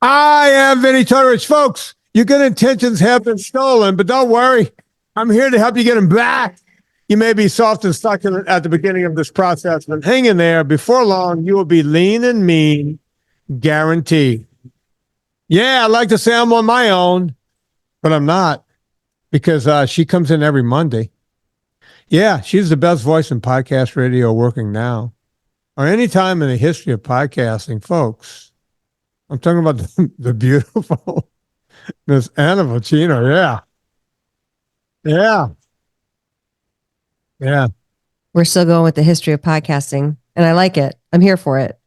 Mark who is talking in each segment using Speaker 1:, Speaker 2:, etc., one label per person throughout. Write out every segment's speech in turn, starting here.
Speaker 1: I am Vinnie Tortorich. Folks, your good intentions have been stolen, but don't worry. I'm here to help you get them back. You may be soft and stuck at the beginning of this process, but hang in there. Before long, you will be lean and mean, guaranteed. Yeah, I like to say I'm on my own, but I'm not, because she comes in every Monday. Yeah, she's the best voice in podcast radio working now, or any time in the history of podcasting, folks. I'm talking about the beautiful Miss Anna Vocino. Yeah.
Speaker 2: We're still going with the history of podcasting, and I like it. I'm here for it.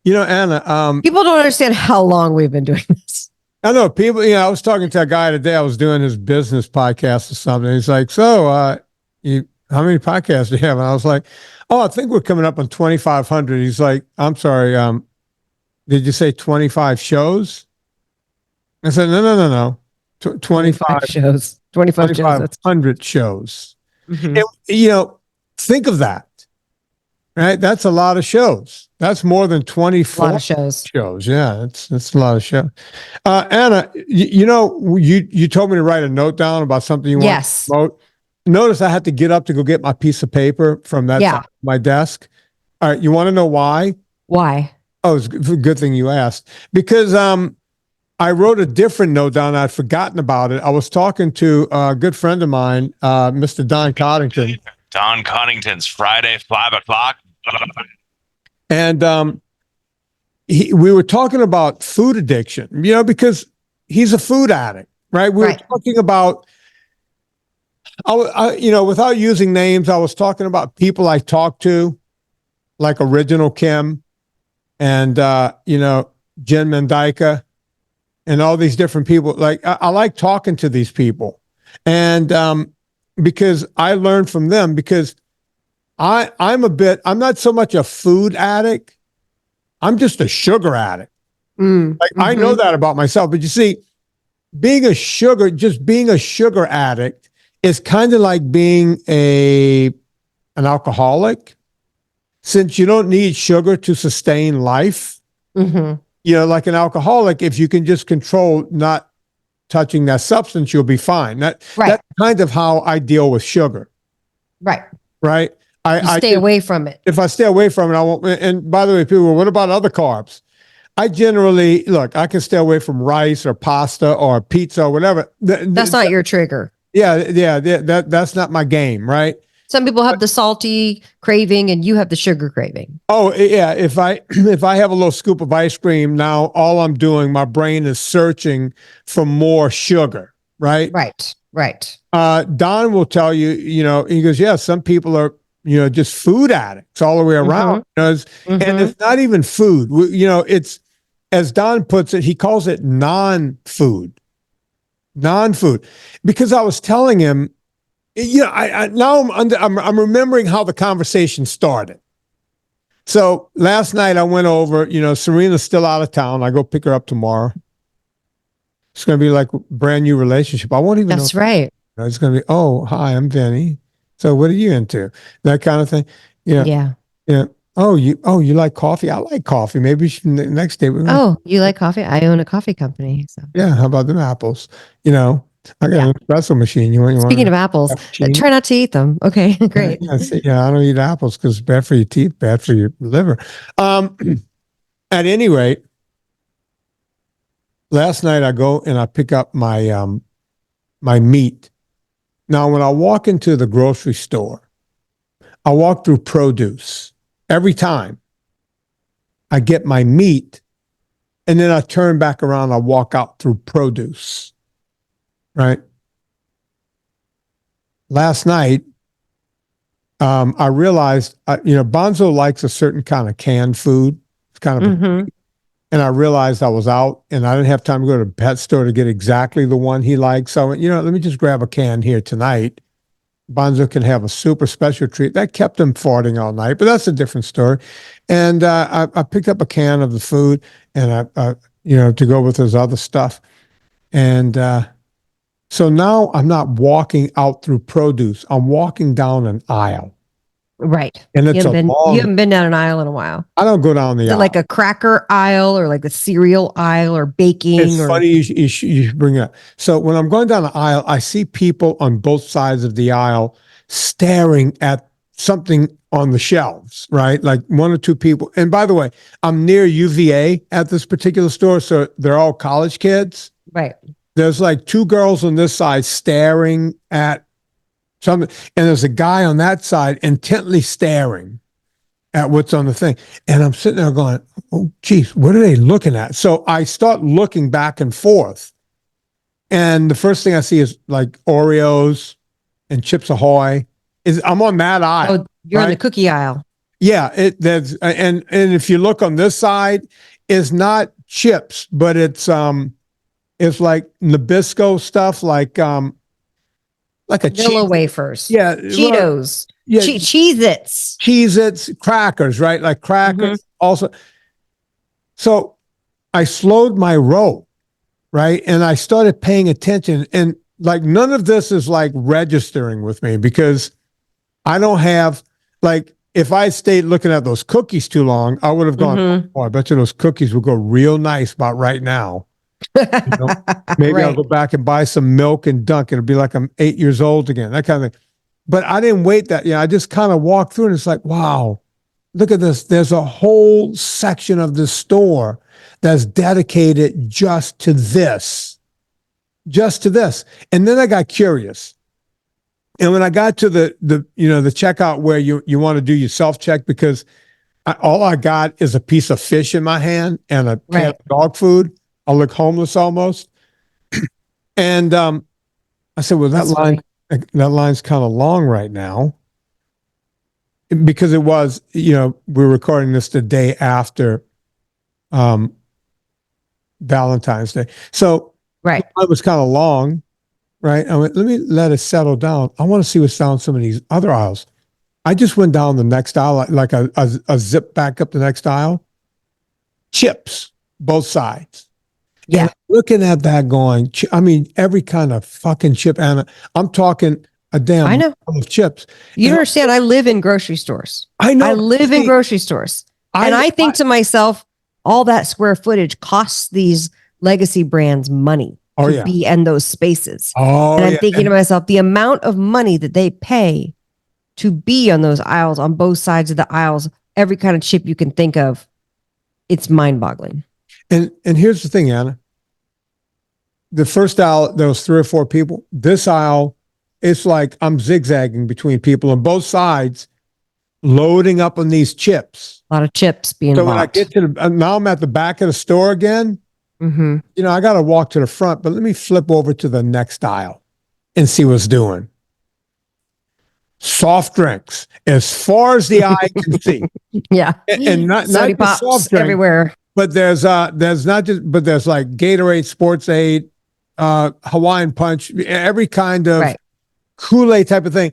Speaker 1: You know, Anna,
Speaker 2: people don't understand how long we've been doing this.
Speaker 1: I know people, I was talking to a guy today. I was doing his business podcast or something. He's like, so, how many podcasts do you have? And I was like, oh, I think we're coming up on 2,500. He's like, I'm sorry. Did you say 25 shows? I said, no. 25
Speaker 2: shows.
Speaker 1: 2,500 shows.
Speaker 2: Mm-hmm.
Speaker 1: And, think of that, right? That's a lot of shows. That's more than 24
Speaker 2: a lot of shows.
Speaker 1: Yeah, it's a lot of shows. Anna, you told me to write a note down about something you want to promote. Notice I had to get up to go get my piece of paper from that side of my desk. All right, you want to know why?
Speaker 2: Why?
Speaker 1: Oh, it's a good thing you asked. Because I wrote a different note down. I'd forgotten about it. I was talking to a good friend of mine, Mr. Don Coddington.
Speaker 3: Don Coddington's Friday, 5 o'clock.
Speaker 1: And we were talking about food addiction, because he's a food addict, right? We were talking about, without using names, I was talking about people I talked to, like Original Kim and, Jen Mendyka and all these different people. Like, I like talking to these people. And because I learned from them, because I'm not so much a food addict. I'm just a sugar addict. I know that about myself. But you see, being a sugar addict is kind of like being an alcoholic, since you don't need sugar to sustain life. Like an alcoholic, if you can just control not touching that substance, you'll be fine. That's kind of how I deal with sugar. Right. I
Speaker 2: stay away from it.
Speaker 1: If I stay away from it, I won't. And by the way, people, what about other carbs? I generally, I can stay away from rice or pasta or pizza or whatever.
Speaker 2: That's not your trigger.
Speaker 1: Yeah. That's not my game, right?
Speaker 2: Some people have the salty craving and you have the sugar craving.
Speaker 1: Oh, yeah. If I have a little scoop of ice cream, now all I'm doing, my brain is searching for more sugar, right?
Speaker 2: Right.
Speaker 1: Don will tell you, he goes, yeah, some people are, just food addicts all the way around. And it's not even food. It's, as Don puts it, he calls it non-food, because I was telling him, I'm remembering how the conversation started. So last night I went over, Serena's still out of town. I go pick her up tomorrow. It's going to be like a brand new relationship. I won't even know.
Speaker 2: That's right.
Speaker 1: It's going to be, oh, hi, I'm Vinnie. So what are you into? That kind of thing. Yeah. Oh, you like coffee? I like coffee. Maybe the next day.
Speaker 2: You like coffee? I own a coffee company. So.
Speaker 1: Yeah. How about them apples? I got an espresso machine.
Speaker 2: Speaking of apples, try not to eat them. Okay, great.
Speaker 1: I don't eat apples because it's bad for your teeth, bad for your liver. At any rate, last night I go and I pick up my my meat. Now, when I walk into the grocery store, I walk through produce. Every time I get my meat, and then I turn back around, I walk out through produce. Right. Last night, I realized, Bonzo likes a certain kind of canned food. It's kind of, and I realized I was out and I didn't have time to go to the pet store to get exactly the one he likes. So I went, let me just grab a can here tonight. Bonzo can have a super special treat. That kept him farting all night, but that's a different story. And I picked up a can of the food and to go with his other stuff. And so now I'm not walking out through produce. I'm walking down an aisle.
Speaker 2: Right.
Speaker 1: And it's
Speaker 2: You
Speaker 1: long.
Speaker 2: haven't been down an aisle in a while.
Speaker 1: I don't go down the
Speaker 2: Is it
Speaker 1: aisle.
Speaker 2: like a cracker aisle or like the cereal aisle or baking?
Speaker 1: It's funny you bring it up. So when I'm going down the aisle, I see people on both sides of the aisle staring at something on the shelves, right? Like one or two people. And by the way, I'm near UVA at this particular store, so they're all college kids.
Speaker 2: Right.
Speaker 1: There's like two girls on this side staring at something, and there's a guy on that side intently staring at what's on the thing. And I'm sitting there going, oh, geez, what are they looking at? So I start looking back and forth. And the first thing I see is like Oreos and Chips Ahoy. I'm on that aisle.
Speaker 2: Oh, you're in the cookie aisle.
Speaker 1: Yeah, and if you look on this side, it's not chips, but it's like Nabisco stuff, like a
Speaker 2: Vanilla wafers.
Speaker 1: Yeah,
Speaker 2: Cheetos.
Speaker 1: Yeah,
Speaker 2: Cheez-Its.
Speaker 1: Cheez-Its, crackers, right? Like crackers also. So I slowed my roll, right? And I started paying attention. And like none of this is like registering with me because I don't have, like, if I stayed looking at those cookies too long, I would have gone, oh, I bet you those cookies would go real nice about right now. You know? Maybe
Speaker 2: Right.
Speaker 1: I'll go back and buy some milk and dunk. It'll be like I'm 8 years old again, that kind of thing. But I didn't wait that. I just kind of walked through and it's like, wow, look at this. There's a whole section of the store that's dedicated just to this. And then I got curious. And when I got to the checkout where you want to do your self-check, because all I got is a piece of fish in my hand and a can of dog food. I look homeless almost. And I said, well, that line's kind of long right now. Because it was, we're recording this the day after Valentine's Day. So
Speaker 2: right.
Speaker 1: It was kind of long. Right. I went, let me let it settle down. I want to see what's down some of these other aisles. I just went down the next aisle, like a zip back up the next aisle. Chips, both sides.
Speaker 2: Yeah.
Speaker 1: And looking at that going, every kind of fucking chip. And I'm talking a damn
Speaker 2: I know.
Speaker 1: of chips.
Speaker 2: You understand, I live in grocery stores.
Speaker 1: I know.
Speaker 2: I live in grocery stores. And I think to myself, all that square footage costs these legacy brands money. To be in those spaces. And I'm thinking to myself, the amount of money that they pay to be on those aisles, on both sides of the aisles, every kind of chip you can think of, it's mind-boggling.
Speaker 1: And here's the thing, Anna. The first aisle, there was 3 or 4 people. This aisle, it's like I'm zigzagging between people on both sides, loading up on these chips.
Speaker 2: A lot of chips being bought.
Speaker 1: So when I get to now I'm at the back of the store again. I got to walk to the front, but let me flip over to the next aisle and see what's doing. Soft drinks as far as the eye can see.
Speaker 2: Yeah.
Speaker 1: And not just
Speaker 2: pops
Speaker 1: soft drink,
Speaker 2: everywhere.
Speaker 1: but there's like Gatorade, Sportsaid, Hawaiian Punch, every kind of Kool-Aid type of thing.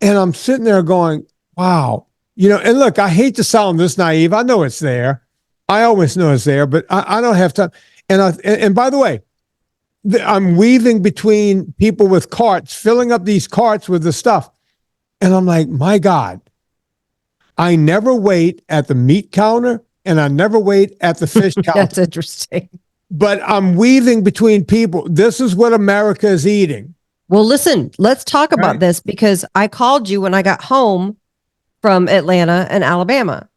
Speaker 1: And I'm sitting there going, wow. And look, I hate to sound this naive. I know it's there. I always know it's there, but I don't have time. And by the way, I'm weaving between people with carts, filling up these carts with the stuff. And I'm like, my God, I never wait at the meat counter and I never wait at the fish counter.
Speaker 2: That's interesting.
Speaker 1: But I'm weaving between people. This is what America is eating.
Speaker 2: Well, listen, let's talk about this because I called you when I got home from Atlanta and Alabama.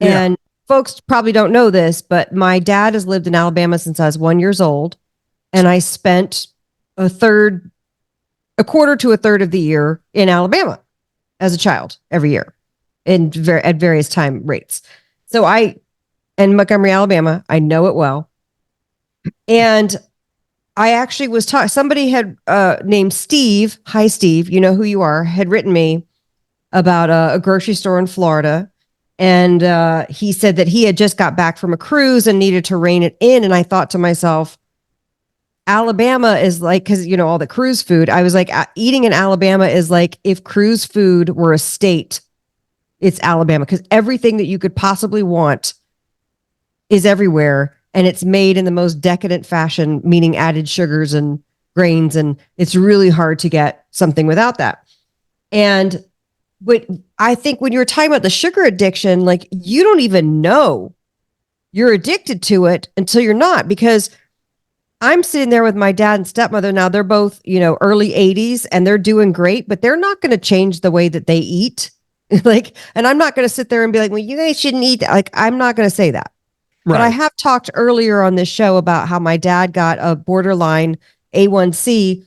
Speaker 2: And folks probably don't know this, but my dad has lived in Alabama since I was 1 year old. And I spent a quarter to a third of the year in Alabama as a child every year at various time rates. So in Montgomery, Alabama, I know it well. And I actually was somebody had named Steve. Hi, Steve. You know who you are. Had written me about a grocery store in Florida. And he said that he had just got back from a cruise and needed to rein it in. And I thought to myself, Alabama is like, because, all the cruise food, I was like, eating in Alabama is like if cruise food were a state, it's Alabama. Because everything that you could possibly want is everywhere. And it's made in the most decadent fashion, meaning added sugars and grains. And it's really hard to get something without that. And but I think when you're talking about the sugar addiction, like you don't even know you're addicted to it until you're not, because I'm sitting there with my dad and stepmother. Now they're both, early 80s and they're doing great, but they're not going to change the way that they eat. And I'm not going to sit there and be like, well, you guys shouldn't eat that. Like, I'm not going to say that. Right. But I have talked earlier on this show about how my dad got a borderline A1C,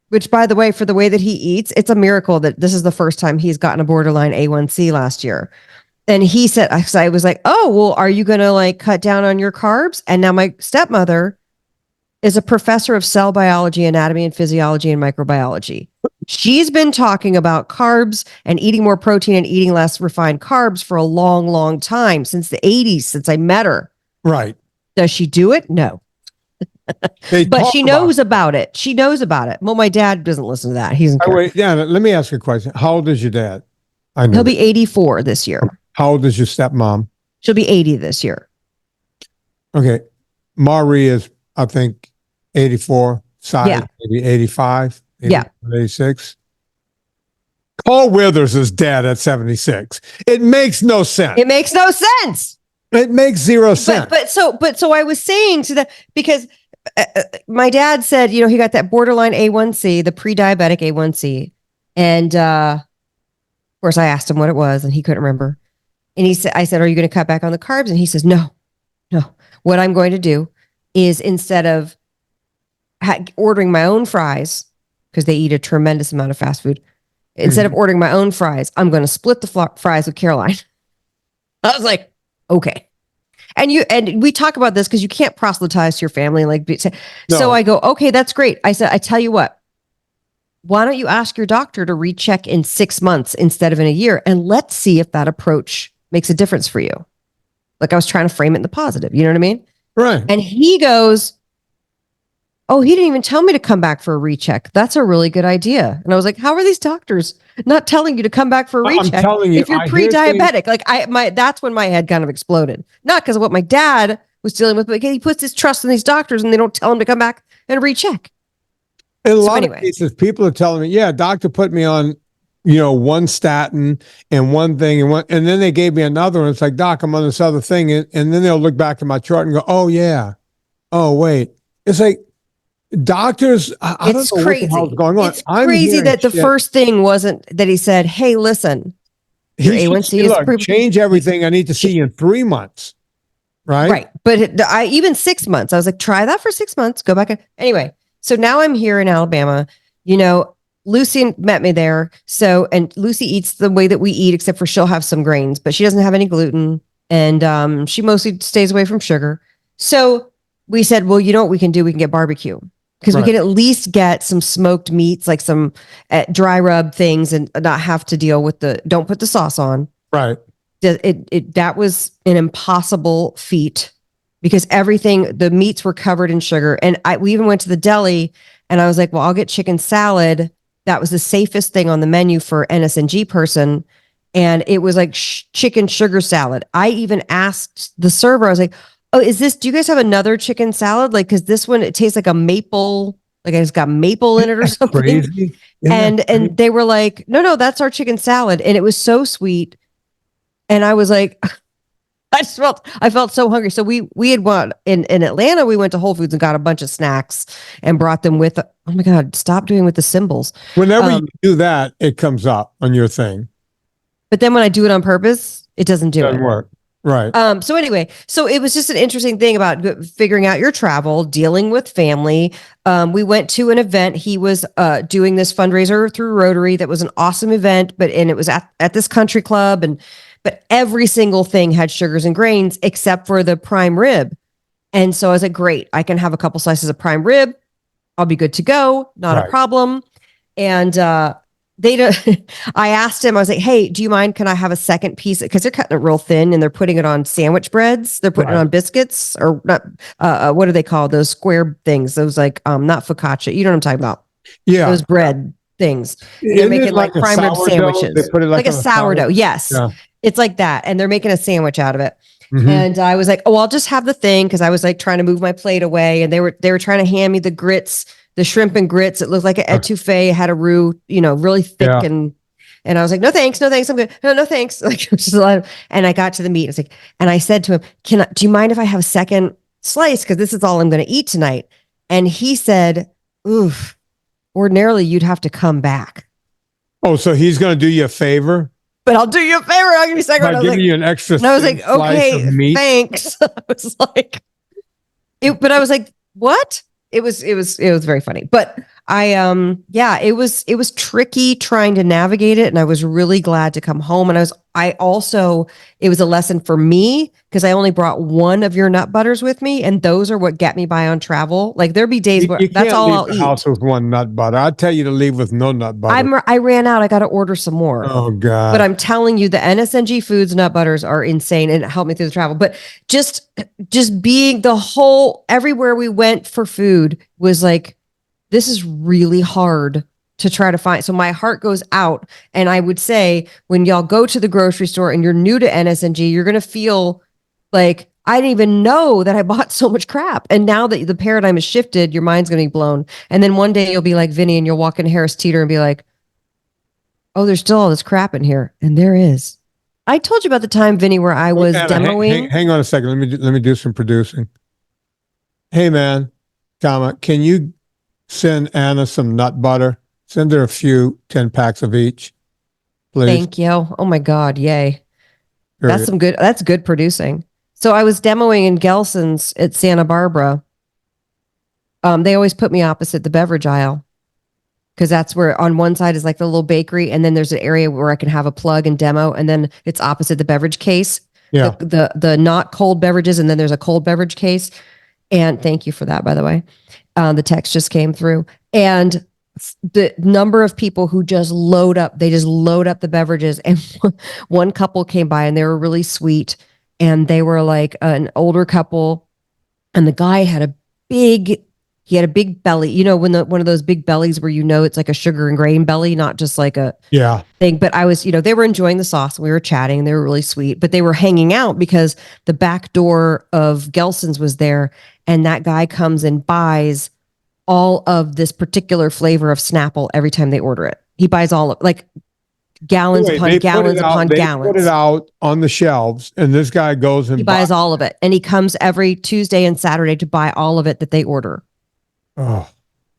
Speaker 2: which, by the way, for the way that he eats, it's a miracle that this is the first time he's gotten a borderline A1C last year. And he said, I was like, oh, well, are you going to like cut down on your carbs? And now my stepmother is a professor of cell biology, anatomy and physiology and microbiology. She's been talking about carbs and eating more protein and eating less refined carbs for a long, long time, since the 80s, since I met her.
Speaker 1: Right.
Speaker 2: Does she do it? No. But she knows about it. She knows about it. Well, my dad doesn't listen to that. He's
Speaker 1: wait, yeah. Let me ask you a question. How old is your dad?
Speaker 2: He'll be 84 this year.
Speaker 1: How old is your stepmom?
Speaker 2: She'll be 80 this year.
Speaker 1: Okay. Marie is, I think, 84. Cy maybe 85. 86. Paul Withers is dead at 76. It makes no sense.
Speaker 2: It makes no sense.
Speaker 1: It makes zero sense.
Speaker 2: But so I was saying to that, because my dad said, he got that borderline A1C, the pre-diabetic A1C. And of course I asked him what it was and he couldn't remember. And I said, are you going to cut back on the carbs? And he says, no. What I'm going to do is, instead of ordering my own fries, because they eat a tremendous amount of fast food, instead of ordering my own fries, I'm going to split the fries with Caroline. I was like, okay. And we talk about this because you can't proselytize to your family. So I go, okay, that's great. I said, I tell you what, why don't you ask your doctor to recheck in 6 months instead of in a year? And let's see if that approach makes a difference for you. Like, I was trying to frame it in the positive. You know what I mean?
Speaker 1: Right.
Speaker 2: And he goes, oh, he didn't even tell me to come back for a recheck. That's a really good idea. And I was like, how are these doctors not telling you to come back for a recheck?
Speaker 1: I'm telling you,
Speaker 2: if you're pre-diabetic? That's when my head kind of exploded. Not because of what my dad was dealing with, but he puts his trust in these doctors and they don't tell him to come back and recheck.
Speaker 1: In a lot of cases, people are telling me, yeah, doctor put me on, one statin and one thing and then they gave me another one. It's like, doc, I'm on this other thing. And then they'll look back at my chart and go, oh yeah. Oh, wait. It's like, doctors, I don't know
Speaker 2: crazy.
Speaker 1: What the hell's going on.
Speaker 2: It's crazy that the first thing wasn't that he said, hey, listen, your A1C is approved.
Speaker 1: Change everything. I need to see you in 3 months. Right.
Speaker 2: Right. But even 6 months, I was like, try that for 6 months. Go back. Anyway, so now I'm here in Alabama. Lucy met me there. And Lucy eats the way that we eat, except for she'll have some grains, but she doesn't have any gluten. And she mostly stays away from sugar. So we said, well, you know what we can do? We can get barbecue. Because we can at least get some smoked meats, like some dry rub things, and not have to deal with don't put the sauce on.
Speaker 1: Right.
Speaker 2: That was an impossible feat, because the meats were covered in sugar. And we even went to the deli and I was like, well, I'll get chicken salad. That was the safest thing on the menu for NSNG person. And it was like chicken sugar salad. I even asked the server, I was like, oh, do you guys have another chicken salad? Like, cause this one, it tastes like a maple, like it's got maple in it or something. Crazy. And they were like, no, that's our chicken salad. And it was so sweet. And I was like, I felt so hungry. So we had went in Atlanta, we went to Whole Foods and got a bunch of snacks and brought them with, oh my God, stop doing with the symbols.
Speaker 1: Whenever you do that, it comes up on your thing.
Speaker 2: But then when I do it on purpose, it doesn't
Speaker 1: work. Right.
Speaker 2: So anyway, so it was just an interesting thing about figuring out your travel, dealing with family. We went to an event. He was doing this fundraiser through Rotary. That was an awesome event, and it was at this country club, but every single thing had sugars and grains except for the prime rib. And so I was like, great, I can have a couple slices of prime rib. I'll be good to go. Not a problem. And I asked him, I was like, hey, do you mind? Can I have a second piece? Because they're cutting it real thin and they're putting it on sandwich breads. They're putting it on biscuits, or not. What do they call those square things? Those not focaccia. You know what I'm talking about? Yeah. Those bread things. They're making like prime rib sandwiches.
Speaker 1: They put it
Speaker 2: like a sourdough. Yes. Yeah. It's like that. And they're making a sandwich out of it. Mm-hmm. And I was like, oh, I'll just have the thing. Cause I was like trying to move my plate away, and they were trying to hand me the grits, the shrimp and grits. It looked like an etouffee, had a roux, really thick. Yeah. And And I was like, no, thanks. No, thanks. I'm good. No, no, thanks. Like, it was just a lot of, and I got to the meat. It's like, and I said to him, do you mind if I have a second slice? Cause this is all I'm going to eat tonight. And he said, oof, ordinarily you'd have to come back.
Speaker 1: Oh, so he's going to do you a favor?
Speaker 2: But I'll do you a favor. I'll give you a second.
Speaker 1: By giving you an extra
Speaker 2: and I was like,
Speaker 1: slice
Speaker 2: okay,
Speaker 1: of meat?
Speaker 2: thanks. I was like, but I was like, what? It was very funny. But it was tricky trying to navigate it. And I was really glad to come home. And it was a lesson for me because I only brought one of your nut butters with me. And those are what get me by on travel. Like there'll be days where that's all I'll eat.
Speaker 1: House with one nut butter. I'd tell you to leave with no nut butter.
Speaker 2: I ran out. I got to order some more.
Speaker 1: Oh God.
Speaker 2: But I'm telling you, the NSNG Foods nut butters are insane and it helped me through the travel. But just being everywhere we went for food was like, this is really hard to try to find. So my heart goes out. And I would say when y'all go to the grocery store and you're new to NSNG, you're going to feel like, I didn't even know that I bought so much crap. And now that the paradigm has shifted, your mind's going to be blown. And then one day you'll be like Vinnie and you'll walk in Harris Teeter and be like, oh, there's still all this crap in here. And there is. I told you about the time, Vinnie, where I was demoing.
Speaker 1: Hang on a second. Let me do some producing. Hey man, can you send Anna some nut butter? Send her a few 10 packs of each, please.
Speaker 2: Thank you. Oh my God. Yay.
Speaker 1: Period.
Speaker 2: That's good producing. So I was demoing in Gelson's at Santa Barbara. They always put me opposite the beverage aisle because that's where on one side is like the little bakery. And then there's an area where I can have a plug and demo. And then it's opposite the beverage case,
Speaker 1: yeah.
Speaker 2: the not cold beverages. And then there's a cold beverage case. And thank you for that, by the way. The text just came through. And the number of people who just load up the beverages. And one couple came by and they were really sweet. And they were like an older couple. And the guy had a big belly, when one of those big bellies where it's like a sugar and grain belly, not just like a thing. But I was, they were enjoying the sauce. And we were chatting and they were really sweet, but they were hanging out because the back door of Gelson's was there. And that guy comes and buys all of this particular flavor of Snapple every time they order it. He buys all of like gallons upon gallons upon gallons.
Speaker 1: Put it out on the shelves, and this guy goes and
Speaker 2: he buys all of it. And he comes every Tuesday and Saturday to buy all of it that they order.
Speaker 1: Oh.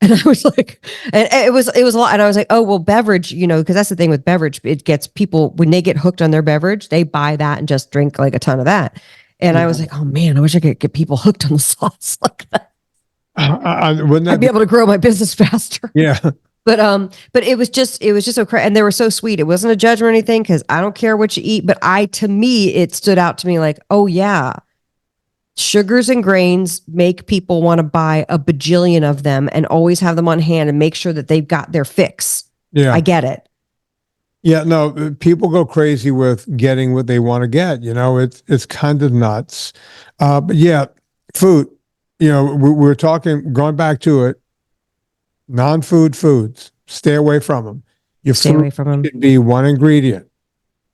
Speaker 2: And I was like, and it was a lot. And I was like, oh, well, beverage, because that's the thing with beverage. It gets people, when they get hooked on their beverage, they buy that and just drink like a ton of that. And I was like, oh man, I wish I could get people hooked on the sauce like that. I'd be able to grow my business faster.
Speaker 1: Yeah.
Speaker 2: But it was just so crazy. And they were so sweet. It wasn't a judgment or anything because I don't care what you eat. But to me, it stood out to me like, oh yeah, sugars and grains make people want to buy a bajillion of them and always have them on hand and make sure that they've got their fix.
Speaker 1: Yeah.
Speaker 2: I get it.
Speaker 1: Yeah, no, people go crazy with getting what they want to get. It's kind of nuts. But yeah, food, we're talking, going back to it, non-food foods, stay away from them. Your
Speaker 2: Stay
Speaker 1: food
Speaker 2: away from them.
Speaker 1: should be one ingredient: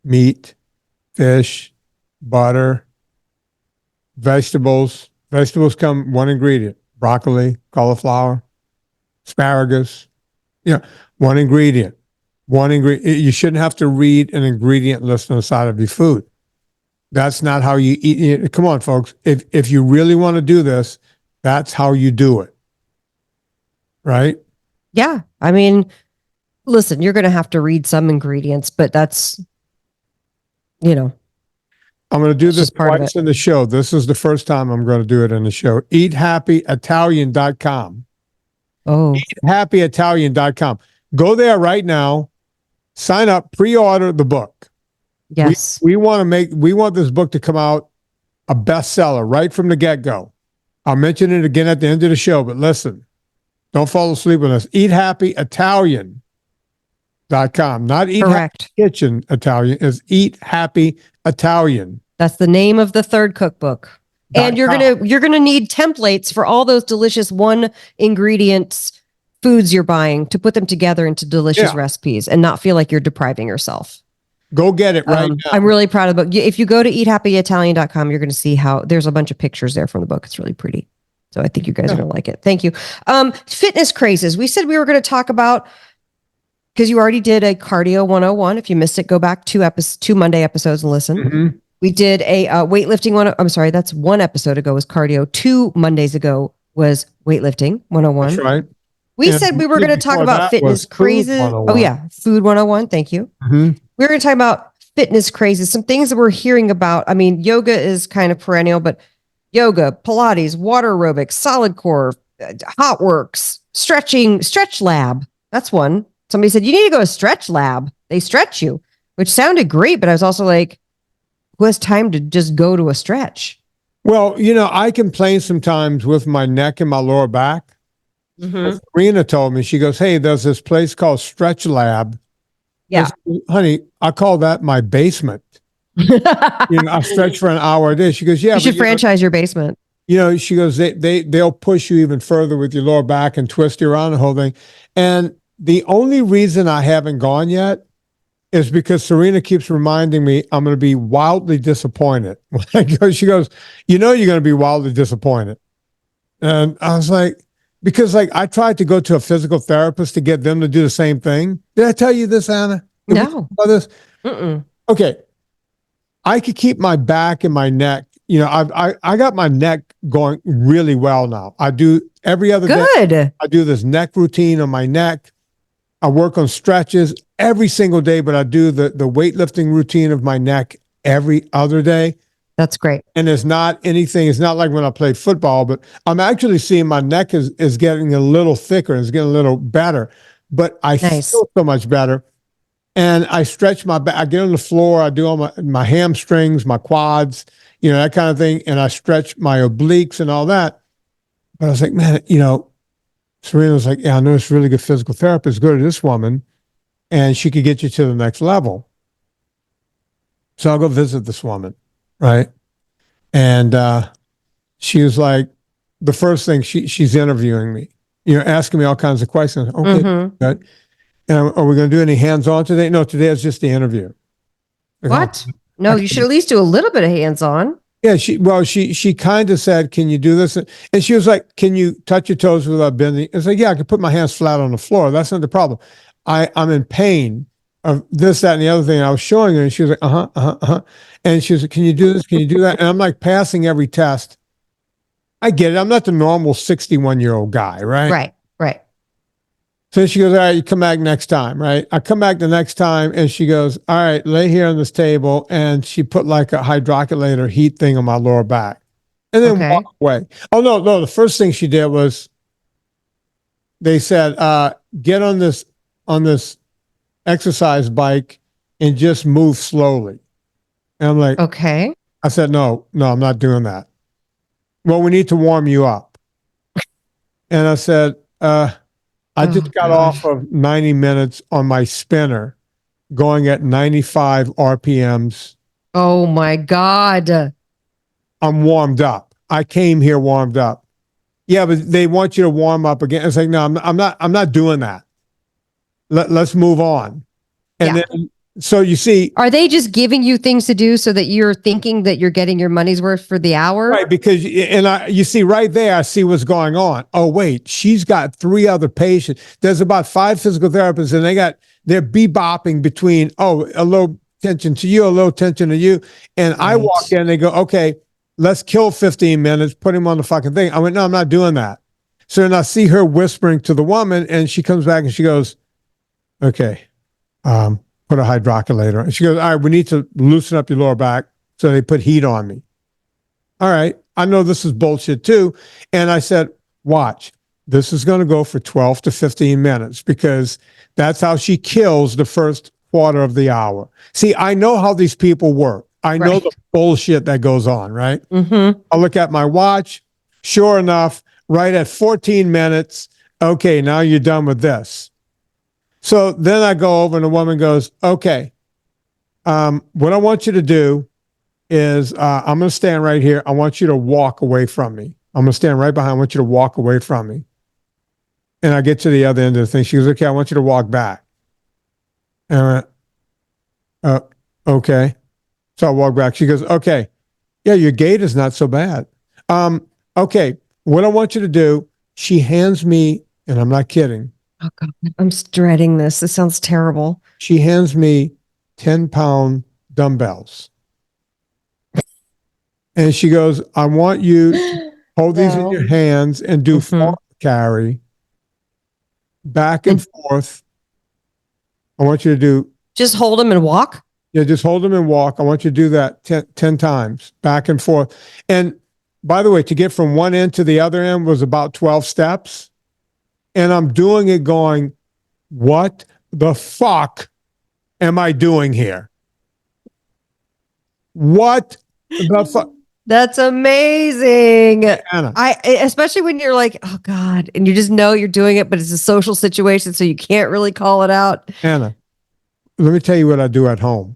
Speaker 1: meat, fish, butter, vegetables. Vegetables come one ingredient: broccoli, cauliflower, asparagus. One ingredient. You shouldn't have to read an ingredient list on the side of your food. That's not how you eat. Come on, folks. If you really want to do this, that's how you do it. Right?
Speaker 2: Yeah. I mean, listen, you're going to have to read some ingredients, but that's,
Speaker 1: I'm going to do this twice in the show. This is the first time I'm going to do it in the show. EatHappyItalian.com.
Speaker 2: Oh.
Speaker 1: EatHappyItalian.com. Go there right now. Sign up, pre-order the book.
Speaker 2: Yes.
Speaker 1: We want this book to come out a bestseller right from the get-go. I'll mention it again at the end of the show, but listen, don't fall asleep on us. EatHappyItalian.com. Not Eat Happy Kitchen Italian. It's Eat Happy Italian.
Speaker 2: That's the name of the third cookbook. And you're gonna need templates for all those delicious one ingredients foods you're buying to put them together into delicious recipes and not feel like you're depriving yourself.
Speaker 1: Go get it right now.
Speaker 2: I'm really proud of the book. If you go to eathappyitalian.com, you're going to see how there's a bunch of pictures there from the book. It's really pretty. So I think you guys are going to like it. Thank you. Fitness crazes. We said we were going to talk about because you already did a cardio 101. If you missed it, go back two Monday episodes and listen.
Speaker 1: Mm-hmm.
Speaker 2: We did a weightlifting one. I'm sorry, that's one episode ago was cardio. 2 Mondays ago was weightlifting 101.
Speaker 1: That's right.
Speaker 2: We
Speaker 1: And
Speaker 2: said we were going to talk
Speaker 1: before
Speaker 2: about
Speaker 1: that
Speaker 2: fitness
Speaker 1: was food
Speaker 2: crazes.
Speaker 1: 101.
Speaker 2: Oh yeah, food 101. Thank you.
Speaker 1: Mm-hmm.
Speaker 2: We were going to talk about fitness crazes, some things that we're hearing about. I mean, yoga is kind of perennial, but yoga, Pilates, water aerobics, solid core, hot works, stretching, stretch lab. That's one. Somebody said, you need to go to stretch lab. They stretch you, which sounded great. But I was also like, who has time to just go to a stretch?
Speaker 1: Well, I complain sometimes with my neck and my lower back.
Speaker 2: Mm-hmm.
Speaker 1: Rena told me, she goes, hey, there's this place called Stretch Lab.
Speaker 2: Yeah.
Speaker 1: I said, honey, I call that my basement. I stretch for an hour a day. She goes, yeah.
Speaker 2: You should franchise your basement.
Speaker 1: She goes, they'll push you even further with your lower back and twist you around the whole thing. And the only reason I haven't gone yet is because Serena keeps reminding me I'm going to be wildly disappointed. When I go, she goes, you're going to be wildly disappointed. And I was like, because I tried to go to a physical therapist to get them to do the same thing. Did I tell you this, Anna? Did we talk
Speaker 2: No.
Speaker 1: about this?
Speaker 2: Mm-mm.
Speaker 1: Okay. I could keep my back and my neck. I got my neck going really well now. I do every other day.
Speaker 2: Good.
Speaker 1: I do this neck routine on my neck. I work on stretches every single day, but I do the weightlifting routine of my neck every other day.
Speaker 2: That's great.
Speaker 1: And it's not like when I played football, but I'm actually seeing my neck is getting a little thicker. It's getting a little better, but I feel so much better. And I stretch my back. I get on the floor. I do all my hamstrings, my quads, that kind of thing. And I stretch my obliques and all that. But I was like, man, Serena was like, yeah, I know this really good physical therapist. Go to this woman and she could get you to the next level. So I'll go visit this woman. Right. And she was like, the first thing she's interviewing me, asking me all kinds of questions. Okay.
Speaker 2: Mm-hmm.
Speaker 1: Good. And are we going to do any hands-on today? No, today is just the interview.
Speaker 2: What? No, you should at least do a little bit of hands-on.
Speaker 1: Yeah. She kind of said, can you do this? And she was like, can you touch your toes without bending? It's like, yeah, I can put my hands flat on the floor. That's not the problem. I'm in pain of this, that, and the other thing. I was showing her and she was like, And she was like, can you do this? Can you do that? And I'm like passing every test. I get it. I'm not the normal 61-year-old guy, right?
Speaker 2: Right.
Speaker 1: So she goes, all right, you come back next time, right? I come back the next time and she goes, all right, lay here on this table. And she put like a hydrocollator heat thing on my lower back and then walk away. Oh, no. The first thing she did was they said, get on this exercise bike and just move slowly. And I'm like,
Speaker 2: okay.
Speaker 1: I said, no, I'm not doing that. Well, we need to warm you up. And I said, I just got off of 90 minutes on my spinner going at 95 RPMs.
Speaker 2: Oh my God.
Speaker 1: I'm warmed up. I came here warmed up. Yeah, but they want you to warm up again. It's like, no, I'm not doing that. Let's move on. And then, so you see,
Speaker 2: are they just giving you things to do so that you're thinking that you're getting your money's worth for the hour?
Speaker 1: Right, because you see right there, I see what's going on. Oh wait, she's got 3 other patients. There's about 5 physical therapists, and they're bebopping between a low tension to you, a low tension to you, and I walk in, they go, okay, let's kill 15 minutes, put him on the fucking thing. I went, no, I'm not doing that. So then I see her whispering to the woman, and she comes back and she goes, okay, put a hydrocollator. And she goes, all right, we need to loosen up your lower back. So they put heat on me. All right, I know this is bullshit too. And I said, watch, this is going to go for 12 to 15 minutes because that's how she kills the first quarter of the hour. See, I know how these people work. I know the bullshit that goes on, right?
Speaker 2: Mm-hmm.
Speaker 1: I look at my watch. Sure enough, right at 14 minutes, okay, now you're done with this. So then I go over and the woman goes, okay, what I want you to do is I'm going to stand right here. I want you to walk away from me. I'm going to stand right behind. I want you to walk away from me. And I get to the other end of the thing. She goes, okay, I want you to walk back. And I went, okay. So I walk back. She goes, okay, yeah, your gait is not so bad. Okay, what I want you to do, she hands me, and I'm not kidding,
Speaker 2: Oh God, I'm dreading this. This sounds terrible.
Speaker 1: She hands me 10-pound dumbbells. And she goes, I want you to hold these in your hands and do forward carry, back and forth. I want you to do.
Speaker 2: Just hold them and walk?
Speaker 1: Yeah, just hold them and walk. I want you to do that 10 times, back and forth. And by the way, to get from one end to the other end was about 12 steps. And I'm doing it going, what the fuck am I doing here? What the fuck?
Speaker 2: That's amazing.
Speaker 1: Anna.
Speaker 2: Especially when you're like, oh God, and you just know you're doing it, but it's a social situation, so you can't really call it out.
Speaker 1: Anna, let me tell you what I do at home.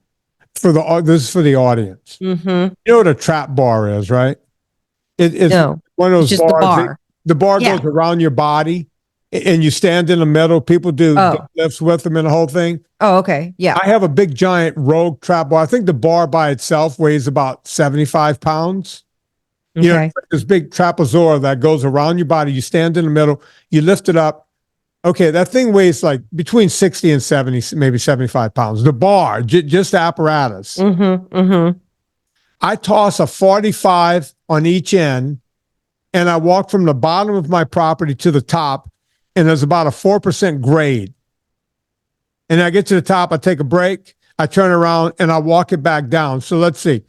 Speaker 1: This is for the audience.
Speaker 2: Mm-hmm.
Speaker 1: You know what a trap bar is, right? It's
Speaker 2: no,
Speaker 1: one of those
Speaker 2: it's just
Speaker 1: bars.
Speaker 2: the bar.
Speaker 1: The bar goes around your body, and you stand in the middle. People do lifts with them and the whole thing.
Speaker 2: Oh, okay. Yeah.
Speaker 1: I have a big giant rogue trap bar. I think the bar by itself weighs about 75 pounds.
Speaker 2: Okay.
Speaker 1: You know, this big trapezoid that goes around your body. You stand in the middle, you lift it up. Okay, that thing weighs like between 60 and 70, maybe 75 pounds. The bar, just apparatus.
Speaker 2: Mm-hmm. Mm-hmm.
Speaker 1: I toss a 45 on each end, and I walk from the bottom of my property to the top, and there's about a 4% grade. And I get to the top, I take a break, I turn around, and I walk it back down. So let's see.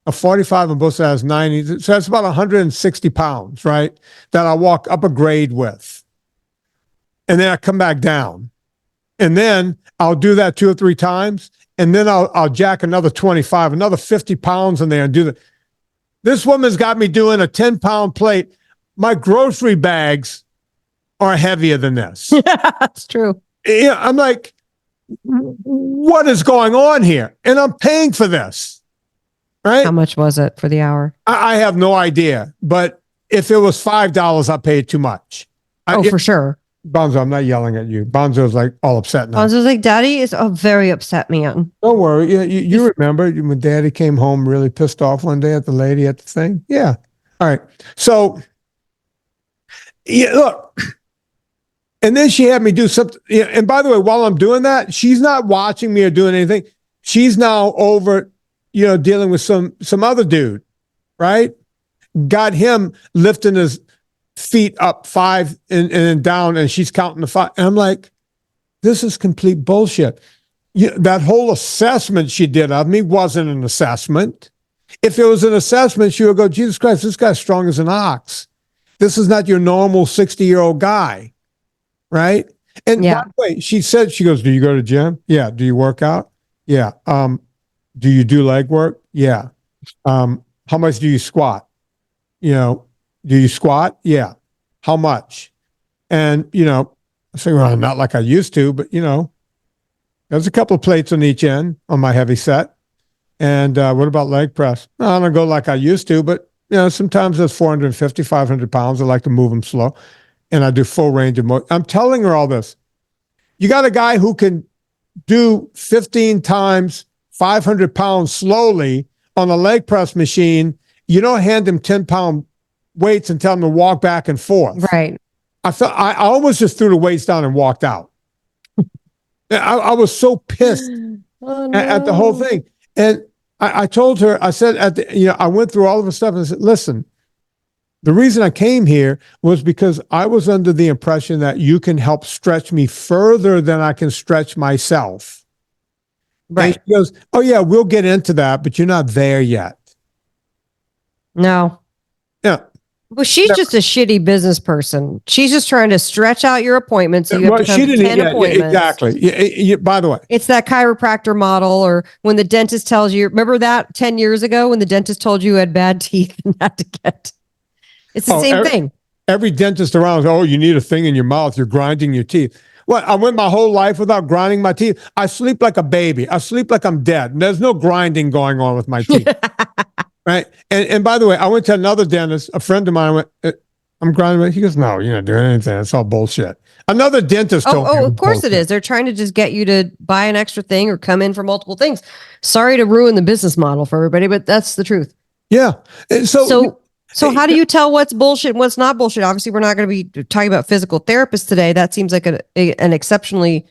Speaker 1: A 45 on both sides, 90. So that's about 160 pounds, right? That I walk up a grade with. And then I come back down. And then I'll do that 2 or 3 times. And then I'll jack another 25, another 50 pounds in there and do that. This woman's got me doing a 10-pound plate. My grocery bags are heavier than this.
Speaker 2: That's true.
Speaker 1: Yeah, I'm like, what is going on here? And I'm paying for this. Right?
Speaker 2: How much was it for the hour?
Speaker 1: I have no idea. But if it was $5, I paid too much.
Speaker 2: For sure.
Speaker 1: Bonzo, I'm not yelling at you. Bonzo's like all upset now.
Speaker 2: Bonzo's like, Daddy is a very upset man.
Speaker 1: Don't worry. You remember when Daddy came home really pissed off one day at the lady at the thing? Yeah. All right. So, yeah, look. And then she had me do something. Yeah, and by the way, while I'm doing that, she's not watching me or doing anything. She's now over, dealing with some other dude, right? Got him lifting his feet up 5 and then down, and she's counting the 5. And I'm like, this is complete bullshit. That whole assessment she did of me wasn't an assessment. If it was an assessment, she would go, Jesus Christ, this guy's strong as an ox. This is not your normal 60-year-old guy, right? And by the way, she goes, do you go to the gym? Yeah. Do you work out? Yeah. Do you do leg work? Yeah. How much do you squat? Do you squat? Yeah. How much? And, I say, well, not like I used to, but, there's a couple of plates on each end on my heavy set. And what about leg press? No, I don't go like I used to, but, sometimes it's 450, 500 pounds. I like to move them slow. And I do full range of motion. I'm telling her all this. You got a guy who can do 15 times 500 pounds slowly on a leg press machine. You don't hand him 10-pound weights and tell him to walk back and forth.
Speaker 2: Right.
Speaker 1: I almost just threw the weights down and walked out. I was so pissed at the whole thing. And I told her, I said, I went through all of the stuff and I said, listen, the reason I came here was because I was under the impression that you can help stretch me further than I can stretch myself. Right. And she goes, oh yeah, we'll get into that, but you're not there yet.
Speaker 2: No.
Speaker 1: Yeah.
Speaker 2: Well, she's just a shitty business person. She's just trying to stretch out your appointments. So you have to come to 10 appointments.
Speaker 1: Exactly. By the way,
Speaker 2: it's that chiropractor model, or when the dentist tells you, remember that 10 years ago when the dentist told you had bad teeth and had to get, it's the same thing.
Speaker 1: Every dentist around is, oh, you need a thing in your mouth. You're grinding your teeth. What? I went my whole life without grinding my teeth. I sleep like a baby. I sleep like I'm dead. And there's no grinding going on with my teeth. Right. And by the way, I went to another dentist, a friend of mine went, I'm grinding. He goes, no, you're not doing anything. It's all bullshit. Another dentist told me.
Speaker 2: Oh, of course it is. They're trying to just get you to buy an extra thing or come in for multiple things. Sorry to ruin the business model for everybody, but that's the truth.
Speaker 1: Yeah. So
Speaker 2: So how do you tell what's bullshit and what's not bullshit? Obviously, we're not going to be talking about physical therapists today. That seems like an exceptionally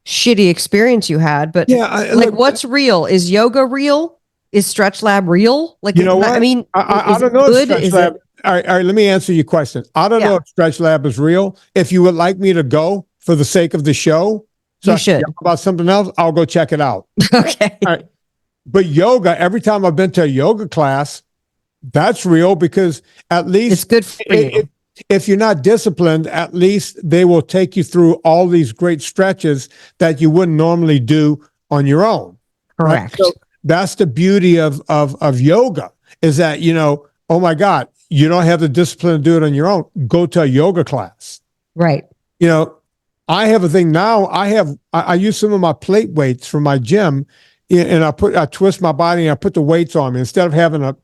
Speaker 2: shitty experience you had. But
Speaker 1: look,
Speaker 2: what's real? Is yoga real? Is Stretch Lab real? Like,
Speaker 1: you know what?
Speaker 2: I mean,
Speaker 1: I don't know if Stretch Lab. All right, let me answer your question. I don't know if Stretch Lab is real. If you would like me to go for the sake of the show,
Speaker 2: you should.
Speaker 1: About something else, I'll go check it out.
Speaker 2: Okay.
Speaker 1: All right. But yoga, every time I've been to a yoga class, that's real because at least
Speaker 2: it's good for you.
Speaker 1: If you're not disciplined, at least they will take you through all these great stretches that you wouldn't normally do on your own.
Speaker 2: Correct.
Speaker 1: Right? So that's the beauty of yoga is that, oh my God, you don't have the discipline to do it on your own. Go to a yoga class.
Speaker 2: Right.
Speaker 1: I have a thing now. I use some of my plate weights from my gym and I twist my body and I put the weights on me instead of having a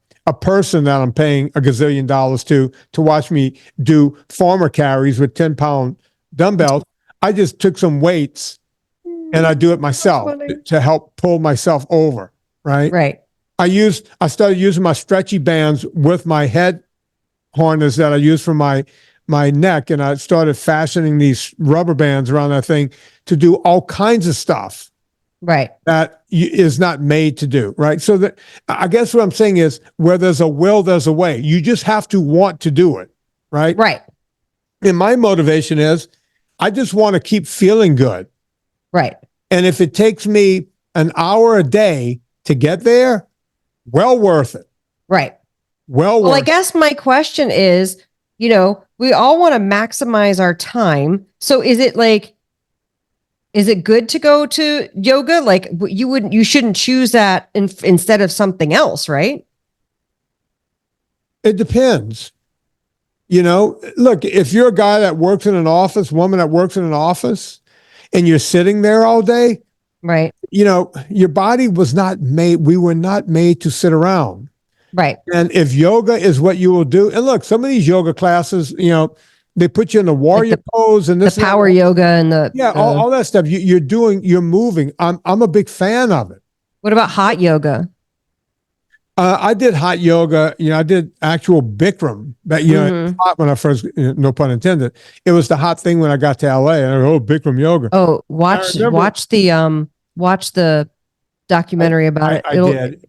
Speaker 1: person that I'm paying a gazillion dollars to watch me do farmer carries with 10-pound dumbbells. I just took some weights and I do it myself to help pull myself over. Right.
Speaker 2: Right.
Speaker 1: I started using my stretchy bands with my head harness that I use for my neck. And I started fashioning these rubber bands around that thing to do all kinds of stuff.
Speaker 2: Right.
Speaker 1: That is not made to do. Right. So that I guess what I'm saying is where there's a will, there's a way. You just have to want to do it. Right.
Speaker 2: Right.
Speaker 1: And my motivation is I just want to keep feeling good.
Speaker 2: Right.
Speaker 1: And if it takes me an hour a day to get there, well worth it.
Speaker 2: Right.
Speaker 1: Well,
Speaker 2: I guess my question is, we all want to maximize our time. So is it good to go to yoga? Like you shouldn't choose that instead of something else, right?
Speaker 1: It depends. Look, if you're a guy that works in an office, woman that works in an office, and you're sitting there all day,
Speaker 2: right?
Speaker 1: Your body was not made. We were not made to sit around.
Speaker 2: Right.
Speaker 1: And if yoga is what you will do, and look, some of these yoga classes, they put you in the warrior pose and this
Speaker 2: the power yoga and
Speaker 1: all that stuff. You're moving. I'm a big fan of it.
Speaker 2: What about hot yoga?
Speaker 1: I did hot yoga. I did actual Bikram. That it's hot when I first, no pun intended. It was the hot thing when I got to LA. And Bikram yoga.
Speaker 2: Oh, watch the documentary about it.
Speaker 1: I did.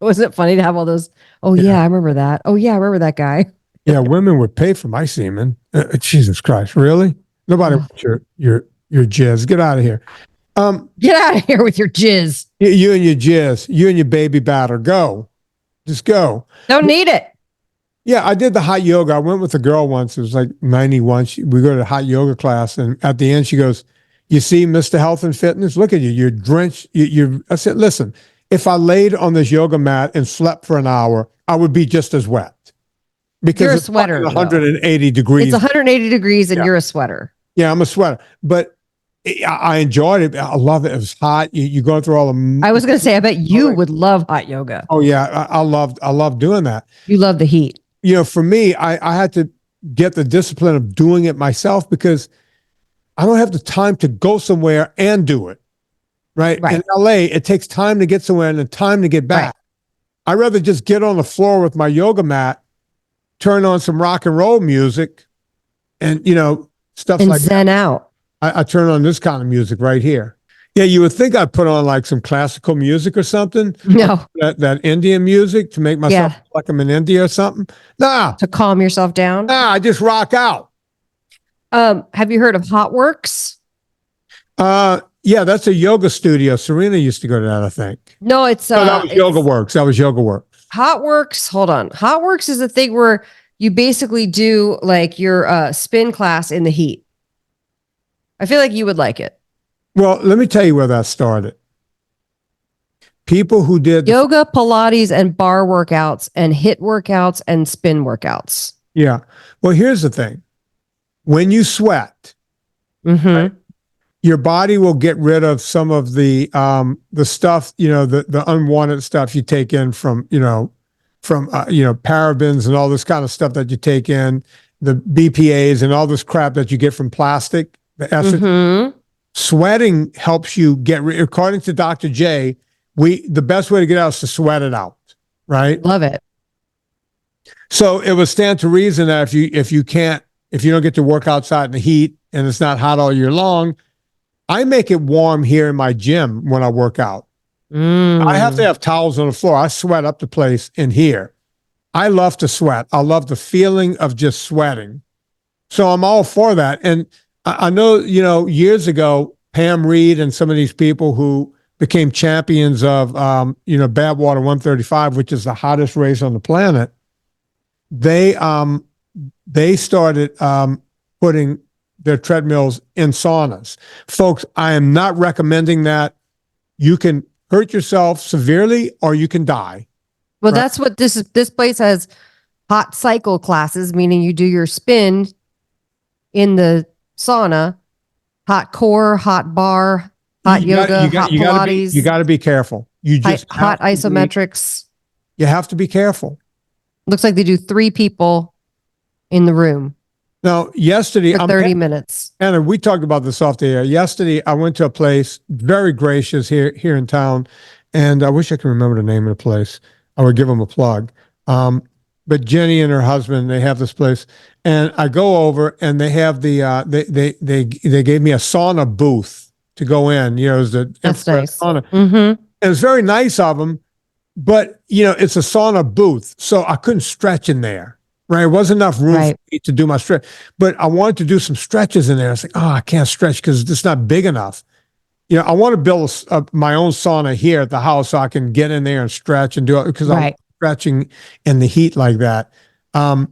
Speaker 2: Wasn't it funny to have all those? Oh yeah, I remember that. Oh yeah, I remember that guy.
Speaker 1: Yeah, women would pay for my semen. Jesus Christ, really? Nobody wants your jizz. Get out of here.
Speaker 2: Get out of here with your jizz.
Speaker 1: You and your jizz. You and your baby batter. Go. Just go.
Speaker 2: Don't need it.
Speaker 1: Yeah, I did the hot yoga. I went with a girl once. It was like 91. We go to a hot yoga class, and at the end, she goes, "You see, Mr. Health and Fitness, look at you. You're drenched." I said, "Listen, if I laid on this yoga mat and slept for an hour, I would be just as wet." Because
Speaker 2: you're a
Speaker 1: it's
Speaker 2: sweater.
Speaker 1: 180 degrees.
Speaker 2: It's 180 degrees, and you're a sweater.
Speaker 1: Yeah, I'm a sweater, but I enjoyed it. I love it. It was hot. You go through all the.
Speaker 2: I was going to say, I bet you would love hot yoga.
Speaker 1: Oh yeah, I love doing that.
Speaker 2: You love the heat.
Speaker 1: For me, I had to get the discipline of doing it myself because I don't have the time to go somewhere and do it. Right. In LA, it takes time to get somewhere and then time to get back. Right. I'd rather just get on the floor with my yoga mat, turn on some rock and roll music, and stuff
Speaker 2: and
Speaker 1: like
Speaker 2: zen
Speaker 1: that.
Speaker 2: Out.
Speaker 1: I turn on this kind of music right here. Yeah, you would think I'd put on like some classical music or something.
Speaker 2: No.
Speaker 1: That Indian music to make myself like I'm in India or something. Nah.
Speaker 2: To calm yourself down?
Speaker 1: Nah, I just rock out.
Speaker 2: Have you heard of Hot Works?
Speaker 1: Yeah, that's a yoga studio. Serena used to go to that, I think.
Speaker 2: No, it's
Speaker 1: that was Yoga Works. That was Yoga Works.
Speaker 2: Hot Works, hold on. Hot Works is a thing where you basically do like your spin class in the heat. I feel like you would like it.
Speaker 1: Well, let me tell you where that started. People who did
Speaker 2: yoga, Pilates, and bar workouts, and HIIT workouts, and spin workouts.
Speaker 1: Yeah. Well, here's the thing. When you sweat, right, your body will get rid of some of the stuff, the unwanted stuff you take in from parabens and all this kind of stuff that you take in, the BPAs and all this crap that you get from plastic. The acid. Sweating helps you get rid. According to Dr. J, the best way to get out is to sweat it out. Right?
Speaker 2: Love it.
Speaker 1: So it would stand to reason that if you don't get to work outside in the heat and it's not hot all year long, I make it warm here in my gym when I work out. I have to have towels on the floor. I sweat up the place in here. I love to sweat. I love the feeling of just sweating. So I'm all for that. And I know, years ago, Pam Reed and some of these people who became champions of, Badwater 135, which is the hottest race on the planet, they started putting their treadmills in saunas. Folks, I am not recommending that. You can hurt yourself severely or you can die.
Speaker 2: Well, right? That's what this place has hot cycle classes, meaning you do your spin in the sauna, hot core, hot bar, hot yoga, hot Pilates.
Speaker 1: You got to be careful. You just
Speaker 2: hot isometrics.
Speaker 1: You have to be careful.
Speaker 2: Looks like they do 3 people in the room.
Speaker 1: Now, yesterday,
Speaker 2: for 30 minutes.
Speaker 1: Anna, we talked about this off the air. Yesterday, I went to a place very gracious here in town, and I wish I could remember the name of the place. I would give them a plug. But Jenny and her husband, they have this place, and I go over, and they have the they gave me a sauna booth to go in. It was the
Speaker 2: that's nice.
Speaker 1: Sauna.
Speaker 2: Mm-hmm.
Speaker 1: It was very nice of them, but it's a sauna booth, so I couldn't stretch in there. Right, it wasn't enough room for me to do my stretch, but I wanted to do some stretches in there. I was like, I can't stretch because it's not big enough. I want to build my own sauna here at the house so I can get in there and stretch and do it because I'm stretching in the heat like that. But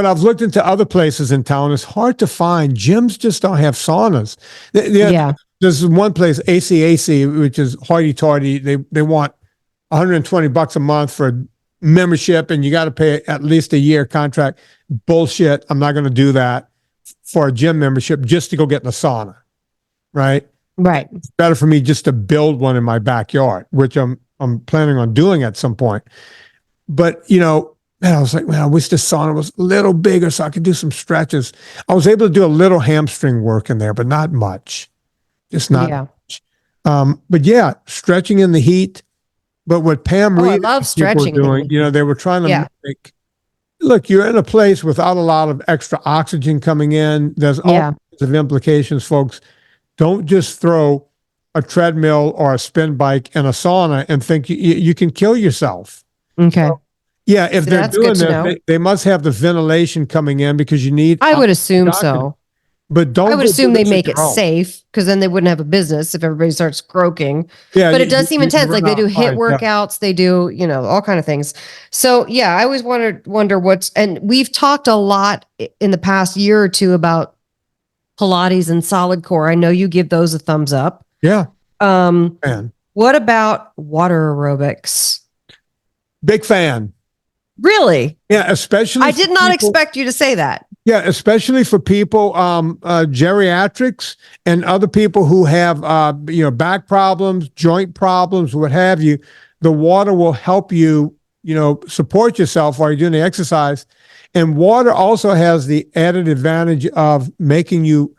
Speaker 1: I've looked into other places in town. It's hard to find. Gyms just don't have saunas. There's one place, ACAC, which is hoity-toity. They want $120 a month for a membership, and you got to pay at least a year contract. Bullshit. I'm not going to do that for a gym membership just to go get in the sauna. Right. It's better for me just to build one in my backyard, which I'm planning on doing at some point. But I was like, man, I wish this sauna was a little bigger so I could do some stretches. I was able to do a little hamstring work in there, but not much. Just not much. But yeah, stretching in the heat. But what Pam Reed
Speaker 2: I love stretching.
Speaker 1: Were doing, they were trying to make, look, you're in a place without a lot of extra oxygen coming in. There's all kinds of implications, folks. Don't just throw a treadmill or a spin bike in a sauna and think you can kill yourself.
Speaker 2: Okay.
Speaker 1: So, if they're doing that, they must have the ventilation coming in because you need.
Speaker 2: I would assume so.
Speaker 1: But
Speaker 2: I would assume they make it safe because then they wouldn't have a business if everybody starts croaking. Yeah, but it does seem intense. Like they do HIIT workouts, they do, all kind of things. So I always wonder and we've talked a lot in the past year or two about Pilates and solid core. I know you give those a thumbs up.
Speaker 1: Yeah.
Speaker 2: What about water aerobics?
Speaker 1: Big fan.
Speaker 2: Really?
Speaker 1: Yeah, especially.
Speaker 2: I did not expect you to say that.
Speaker 1: Yeah, especially for people, geriatrics and other people who have, back problems, joint problems, what have you. The water will help you, support yourself while you're doing the exercise. And water also has the added advantage of making you,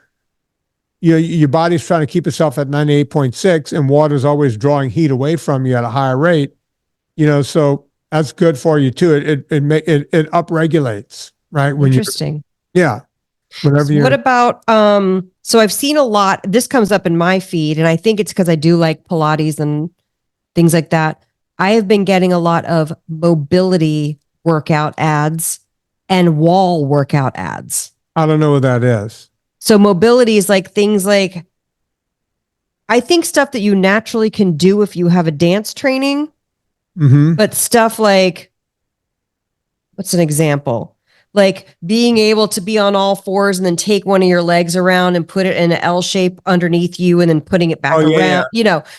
Speaker 1: your body's trying to keep itself at 98.6, and water is always drawing heat away from you at a higher rate. So that's good for you too. It upregulates, right?
Speaker 2: Interesting.
Speaker 1: What
Speaker 2: about so I've seen a lot, this comes up in my feed, and I think it's because I do like Pilates and things like that. I have been getting a lot of mobility workout ads and wall workout ads.
Speaker 1: I don't know what that is.
Speaker 2: So mobility is like things like, I think stuff that you naturally can do if you have a dance training, but stuff like, what's an example? Like being able to be on all fours and then take one of your legs around and put it in an L shape underneath you and then putting it back around,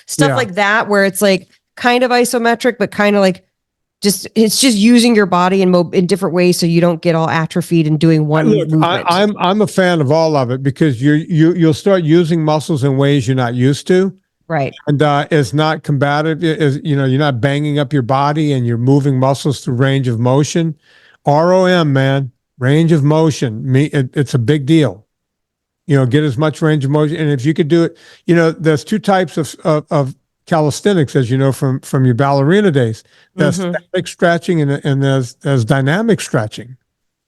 Speaker 2: stuff like that, where it's like kind of isometric, but kind of like it's just using your body in different ways so you don't get all atrophied and doing one movement.
Speaker 1: I'm a fan of all of it because you'll start using muscles in ways you're not used to.
Speaker 2: Right.
Speaker 1: And it's not combative. You're not banging up your body and you're moving muscles through range of motion. ROM, man, range of motion. It's a big deal. Get as much range of motion. And if you could do it, there's 2 types of calisthenics, as you know, from your ballerina days. There's
Speaker 2: Mhm.
Speaker 1: static stretching and there's dynamic stretching.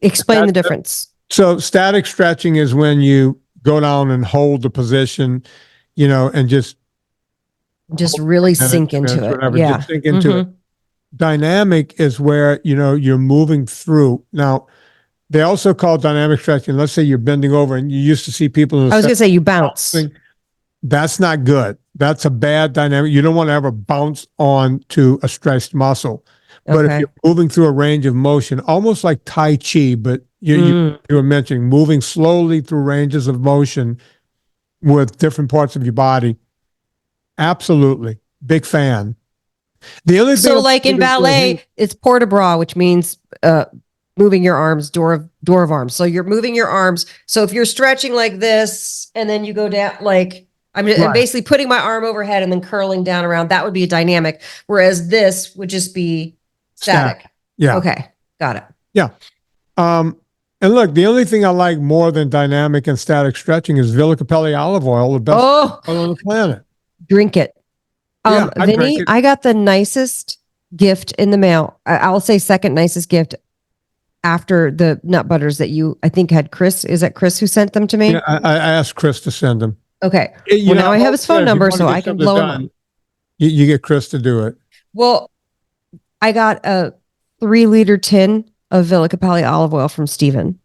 Speaker 2: Explain the difference.
Speaker 1: So static stretching is when you go down and hold the position, and just
Speaker 2: Really
Speaker 1: minutes,
Speaker 2: sink into
Speaker 1: minutes,
Speaker 2: it.
Speaker 1: whatever,
Speaker 2: Yeah.
Speaker 1: just sink into it. Dynamic is where, you're moving through. Now, they also call dynamic stretching. Let's say you're bending over, and you used to see people in
Speaker 2: I was going to say you bounce.
Speaker 1: That's not good. That's a bad dynamic. You don't want to ever bounce on to a stressed muscle. But if
Speaker 2: Okay.
Speaker 1: you're moving through a range of motion, almost like Tai Chi, but you were mentioning moving slowly through ranges of motion with different parts of your body. Absolutely. Big fan. The other thing,
Speaker 2: So like in ballet, it's port de bras, which means moving your arms, door of arms. So you're moving your arms. So if you're stretching like this and then you go down, like I'm basically putting my arm overhead and then curling down around, that would be a dynamic. Whereas this would just be static.
Speaker 1: Yeah.
Speaker 2: Okay. Got it.
Speaker 1: Yeah. And look, the only thing I like more than dynamic and static stretching is Villa Capelli olive oil, the best oil on the planet.
Speaker 2: Drink it.
Speaker 1: Yeah, I
Speaker 2: Vinnie,
Speaker 1: drink it.
Speaker 2: I got the nicest gift in the mail. I'll say second nicest gift after the nut butters that I think had Chris. Is that Chris who sent them to me?
Speaker 1: Yeah, I asked Chris to send them.
Speaker 2: Okay. Well, now I have his phone number, so I can blow him up.
Speaker 1: You get Chris to do it.
Speaker 2: Well, I got a 3-liter tin of Villa Capelli olive oil from Steven.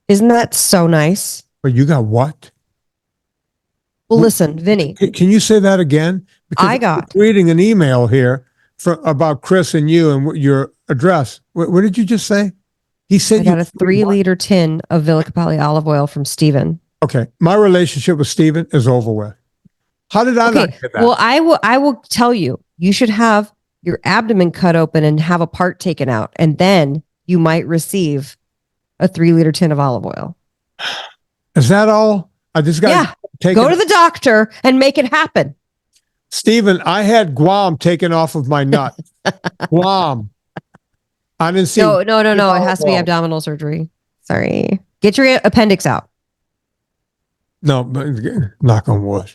Speaker 2: Isn't that so nice?
Speaker 1: But you got what?
Speaker 2: Well, listen, Vinnie.
Speaker 1: Can you say that again? Because
Speaker 2: I got
Speaker 1: reading an email here about Chris and you and your address. What did you just say? He said
Speaker 2: I got a 3-liter tin of Villa Capelli olive oil from Steven.
Speaker 1: Okay, my relationship with Steven is over with. How did I not get that?
Speaker 2: Well, I will tell you. You should have your abdomen cut open and have a part taken out, and then you might receive a 3-liter tin of olive oil.
Speaker 1: Is that all? I just got
Speaker 2: go to the doctor and make it happen.
Speaker 1: Steven, I had Guam taken off of my nut. Guam. I didn't see.
Speaker 2: No. It has to be abdominal surgery. Sorry. Get your appendix out.
Speaker 1: No, but knock on wood.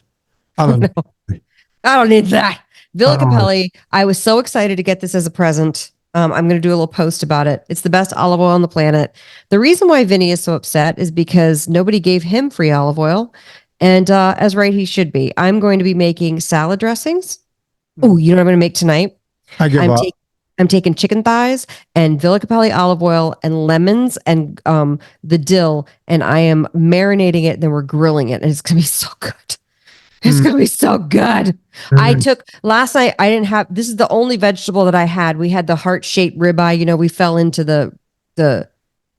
Speaker 1: I don't know.
Speaker 2: I don't need that. Villa Capelli. I was so excited to get this as a present. I'm going to do a little post about it. It's the best olive oil on the planet. The reason why Vinnie is so upset is because nobody gave him free olive oil. And as right he should be. I'm going to be making salad dressings. Oh, you know what I'm going to make tonight? I'm taking chicken thighs and Villa Capelli olive oil and lemons and the dill, and I am marinating it. And then we're grilling it, and it's going to be so good. It's going to be so good. I took last night. I didn't have, this is the only vegetable that I had. We had the heart-shaped ribeye. We fell into the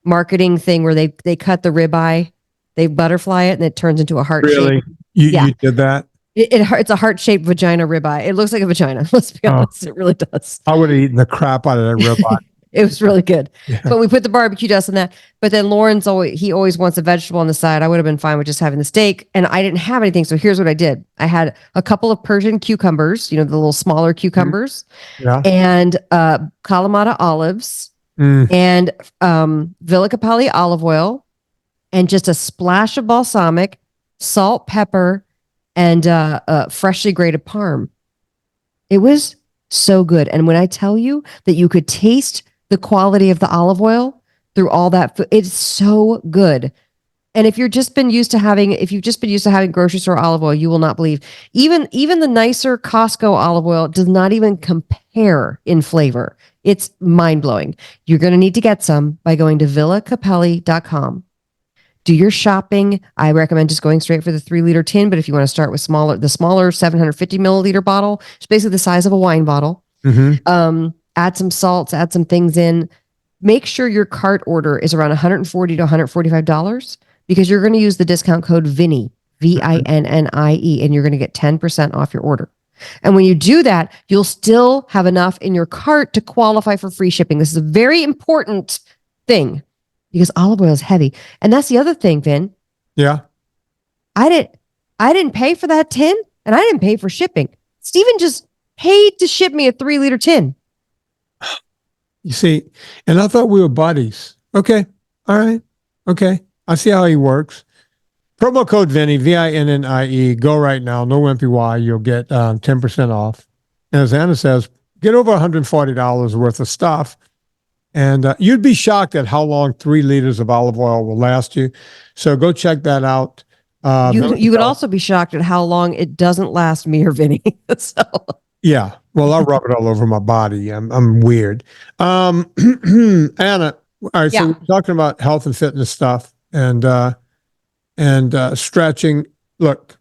Speaker 2: marketing thing where they cut the ribeye, they butterfly it, and it turns into a heart shape.
Speaker 1: Really? You did that?
Speaker 2: It's a heart-shaped vagina ribeye. It looks like a vagina. Let's be honest. It really does.
Speaker 1: I would have eaten the crap out of that ribeye.
Speaker 2: It was really good.
Speaker 1: Yeah.
Speaker 2: But we put the barbecue dust in that. But then Lauren's always wants a vegetable on the side. I would have been fine with just having the steak. And I didn't have anything. So here's what I did. I had a couple of Persian cucumbers, the little smaller cucumbers, and Kalamata olives and Villa Capelli olive oil and just a splash of balsamic, salt, pepper, and freshly grated parm. It was so good. And when I tell you that you could taste the quality of the olive oil through all that food, it's so good. And if you've just been used to having grocery store olive oil, you will not believe. Even the nicer Costco olive oil does not even compare in flavor. It's mind-blowing. You're going to need to get some by going to villacapelli.com. Do your shopping. I recommend just going straight for the 3-liter tin, but if you want to start with the smaller 750 milliliter bottle, it's basically the size of a wine bottle. Add some salts, add some things in. Make sure your cart order is around $140 to $145 because you're going to use the discount code Vinnie, VINNIE, and you're going to get 10% off your order. And when you do that, you'll still have enough in your cart to qualify for free shipping. This is a very important thing because olive oil is heavy. And that's the other thing, Vin.
Speaker 1: Yeah.
Speaker 2: I didn't pay for that tin and I didn't pay for shipping. Steven just paid to ship me a 3-liter tin.
Speaker 1: You see, and I thought we were buddies. Okay. All right. Okay. I see how he works. Promo code Vinnie, VINNIE. Go right now. No MPY. You'll get 10% off. And as Anna says, get over $140 worth of stuff. And you'd be shocked at how long 3 liters of olive oil will last you. So go check that out.
Speaker 2: You would also be shocked at how long it doesn't last me or Vinny. So.
Speaker 1: Yeah. Well, I'll rub it all over my body. I'm weird. Anna, all right. So we're talking about health and fitness stuff and stretching. Look.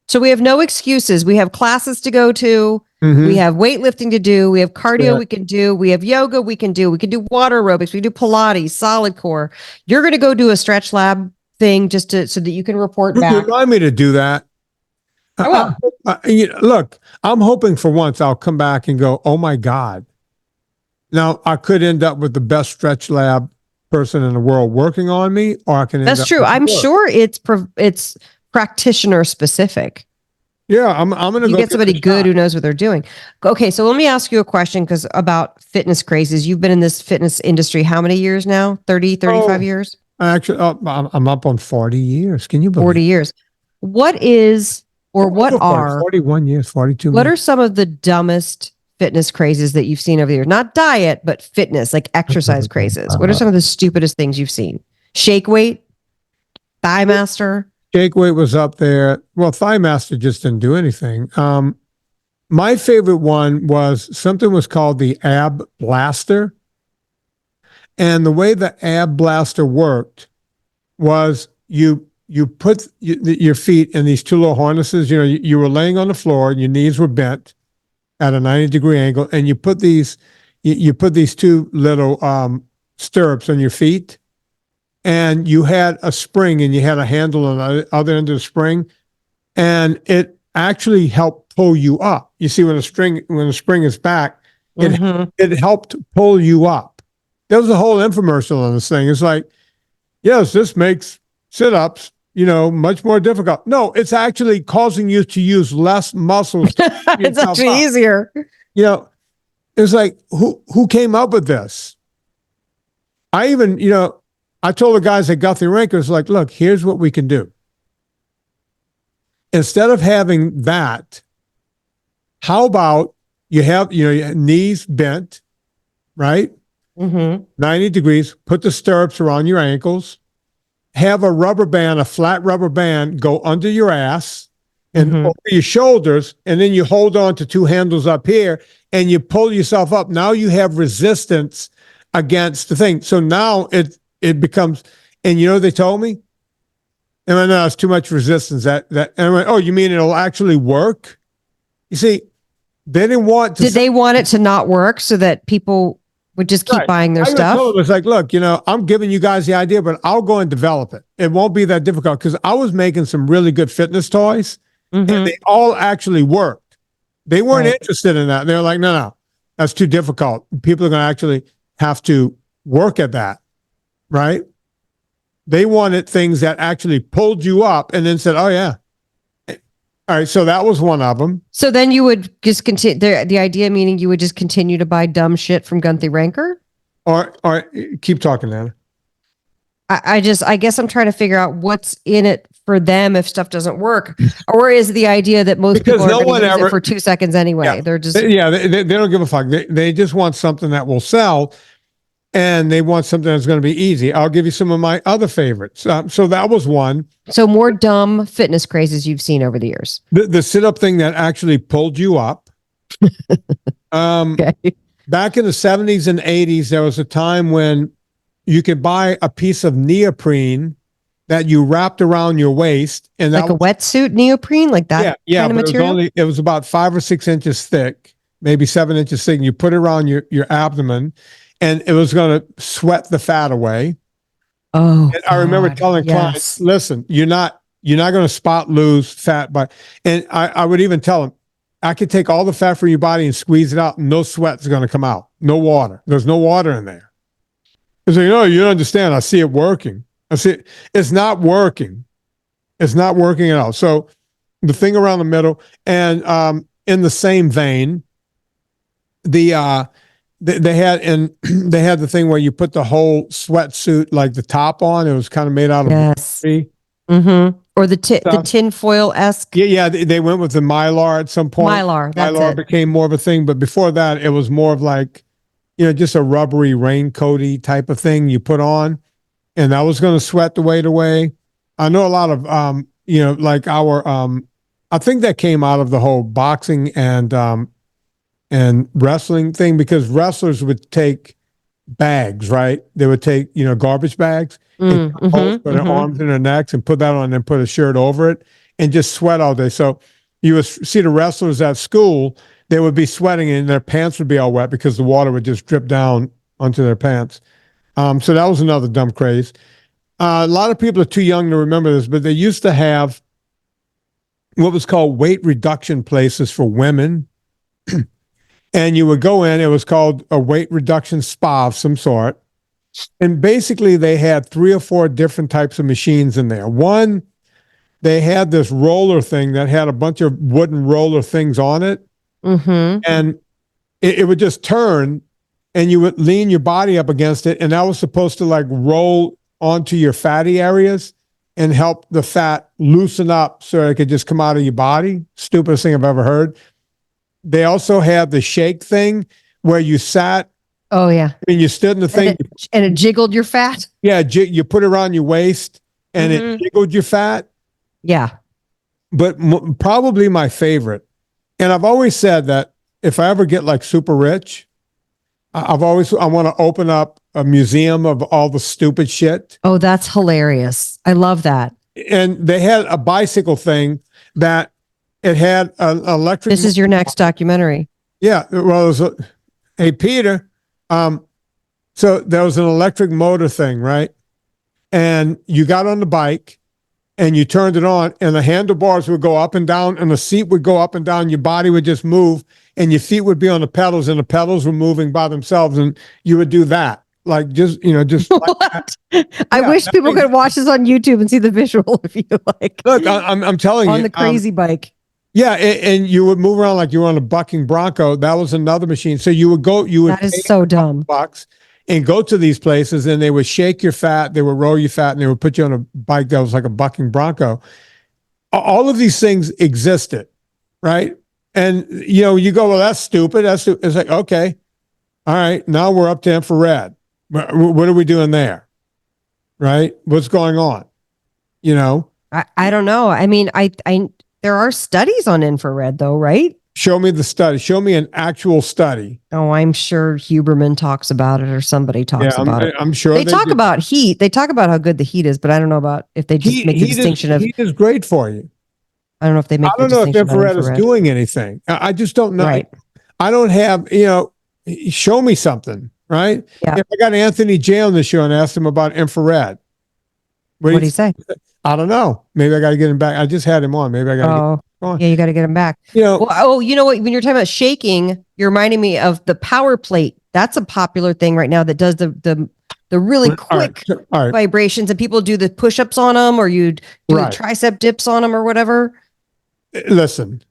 Speaker 2: So we have no excuses. We have classes to go to. Mm-hmm. We have weightlifting to do. We have cardio we can do. We have yoga we can do. We can do water aerobics. We do Pilates, solid core. You're going to go do a stretch lab thing just so that you can report back.
Speaker 1: Remind me to do that. Look, I'm hoping for once I'll come back and go, oh my God. Now I could end up with the best stretch lab person in the world working on me, or I can.
Speaker 2: That's true. I'm sure it's practitioner specific.
Speaker 1: Yeah, I'm going to
Speaker 2: go get somebody good who knows what they're doing. Okay, so let me ask you a question about fitness crazes. You've been in this fitness industry how many years now? 30, 35 years?
Speaker 1: Actually, I'm up on 40 years. Can you believe
Speaker 2: 40 years. What is, or what are
Speaker 1: 41 years, 42
Speaker 2: What are some of the dumbest fitness crazes that you've seen over the years? Not diet, but fitness, like exercise crazes. What are some of the stupidest things you've seen? Shake weight? Thigh master?
Speaker 1: Shake weight was up there. Well, Thigh Master just didn't do anything. My favorite one was something was called the Ab Blaster. And the way the Ab Blaster worked was you put your feet in these 2 little harnesses. You know, you were laying on the floor and your knees were bent at a 90-degree angle. And you put these 2 little stirrups on your feet. And you had a spring and you had a handle on the other end of the spring, and it actually helped pull you up. You see, when the spring is back, it helped pull you up. There was a whole infomercial on this thing. It's like, yes, this makes sit-ups, much more difficult. No, it's actually causing you to use less muscles.
Speaker 2: It's actually easier.
Speaker 1: It's like, who came up with this? I told the guys at Guthrie Rankers, like, look, here's what we can do. Instead of having that, how about you have, your knees bent, right? 90 degrees, put the stirrups around your ankles, have a flat rubber band go under your ass and over your shoulders, and then you hold on to 2 handles up here and you pull yourself up. Now you have resistance against the thing. So now it becomes, and they told me, and I went, no, it's too much resistance. And I went, oh, you mean it'll actually work? You see, they didn't want to.
Speaker 2: Did they want it to not work so that people would just keep buying their stuff?
Speaker 1: It was like, look, I'm giving you guys the idea, but I'll go and develop it. It won't be that difficult, because I was making some really good fitness toys, and they all actually worked. They weren't interested in that. They were like, no, that's too difficult. People are going to actually have to work at that. Right? They wanted things that actually pulled you up and then said, oh, yeah. All right. So that was one of them.
Speaker 2: So then you would just continue, the idea meaning you would just continue to buy dumb shit from Guthrie Ranker?
Speaker 1: Or keep talking, Anna.
Speaker 2: I guess I'm trying to figure out what's in it for them if stuff doesn't work. Or is the idea that most people are going to use it for 2 seconds anyway?
Speaker 1: Yeah.
Speaker 2: They're just...
Speaker 1: They don't give a fuck. They just want something that will sell. And they want something that's going to be easy. I'll give you some of my other favorites. So that was one.
Speaker 2: So more dumb fitness crazes you've seen over the years.
Speaker 1: The sit-up thing that actually pulled you up.
Speaker 2: Okay.
Speaker 1: Back in the 70s and 80s, there was a time when you could buy a piece of neoprene that you wrapped around your waist. And
Speaker 2: like a wetsuit neoprene? Like that kind of material?
Speaker 1: It was about 5 or 6 inches thick, maybe 7 inches thick. And you put it around your abdomen. And it was going to sweat the fat away.
Speaker 2: Oh,
Speaker 1: and I remember telling clients, listen, you're not going to lose fat and I would even tell them, I could take all the fat from your body and squeeze it out, and no sweat's going to come out. No water. There's no water in there. It's like, you don't understand. I see it working. I see it. It's not working. It's not working at all. So the thing around the middle, and in the same vein, they had the thing where you put the whole sweatsuit, like the top on. It was kind of made out of tree.
Speaker 2: Or the tinfoil-esque.
Speaker 1: Yeah, they went with the Mylar at some point.
Speaker 2: Mylar, that's
Speaker 1: Mylar
Speaker 2: it.
Speaker 1: became more of a thing, but before that, it was more of like, just a rubbery raincoaty type of thing you put on, and that was going to sweat the weight away. I know a lot of, like I think that came out of the whole boxing and wrestling thing, because wrestlers would take bags, right? They would take, garbage bags, and put their arms in their necks and put that on, and then put a shirt over it and just sweat all day. So you would see the wrestlers at school, they would be sweating and their pants would be all wet because the water would just drip down onto their pants. So that was another dumb craze. A lot of people are too young to remember this, but they used to have what was called weight reduction places for women. And you would go in, it was called a weight reduction spa of some sort. And basically they had 3 or 4 different types of machines in there. One, they had this roller thing that had a bunch of wooden roller things on it. And it would just turn, and you would lean your body up against it. And that was supposed to like roll onto your fatty areas and help the fat loosen up so it could just come out of your body. Stupidest thing I've ever heard. They also had the shake thing where you sat.
Speaker 2: Oh, yeah.
Speaker 1: I mean, you stood in the thing.
Speaker 2: And it jiggled your fat?
Speaker 1: Yeah, you put it around your waist and it jiggled your fat.
Speaker 2: Yeah.
Speaker 1: But probably my favorite, and I've always said that if I ever get like super rich, I want to open up a museum of all the stupid shit.
Speaker 2: Oh, that's hilarious. I love that.
Speaker 1: And they had a bicycle thing that it had an electric.
Speaker 2: This is your next documentary.
Speaker 1: Yeah. Well, it was hey, Peter. So there was an electric motor thing, right? And you got on the bike and you turned it on, and the handlebars would go up and down, and the seat would go up and down. Your body would just move, and your feet would be on the pedals, and the pedals were moving by themselves, and you would do that. Like, just like that.
Speaker 2: I wish people could watch this on YouTube and see the visual if you like.
Speaker 1: Look, I'm telling you.
Speaker 2: On the crazy bike.
Speaker 1: Yeah, and you would move around like you were on a bucking bronco. That was another machine. So you would
Speaker 2: That is so dumb.
Speaker 1: $bucks and go to these places, and they would shake your fat, they would roll your fat, and they would put you on a bike that was like a bucking bronco. All of these things existed, right? And you go, well, that's stupid. It's like, okay, all right, now we're up to infrared. What are we doing there? Right? What's going on?
Speaker 2: I don't know. I mean, I there are studies on infrared though, right?
Speaker 1: Show me the study. Show me an actual study.
Speaker 2: Oh, I'm sure Huberman talks about it, or somebody talks about it.
Speaker 1: I'm sure
Speaker 2: they talk about heat. They talk about how good the heat is, but I don't know about if they just make the distinction of
Speaker 1: heat is great for you.
Speaker 2: I don't know if they make.
Speaker 1: I don't know if infrared is doing anything. I just don't know.
Speaker 2: Right.
Speaker 1: I don't have. Show me something. Right.
Speaker 2: Yeah.
Speaker 1: If I got Anthony J on the show and asked him about infrared,
Speaker 2: what do you say?
Speaker 1: I don't know. Maybe I got to get him back. I just had him on. Maybe I got to get him on.
Speaker 2: Yeah, you got to get him back. Well, you know what? When you're talking about shaking, you're reminding me of the power plate. That's a popular thing right now that does the really quick vibrations, and people do the push-ups on them, or you do the tricep dips on them or whatever.
Speaker 1: Listen,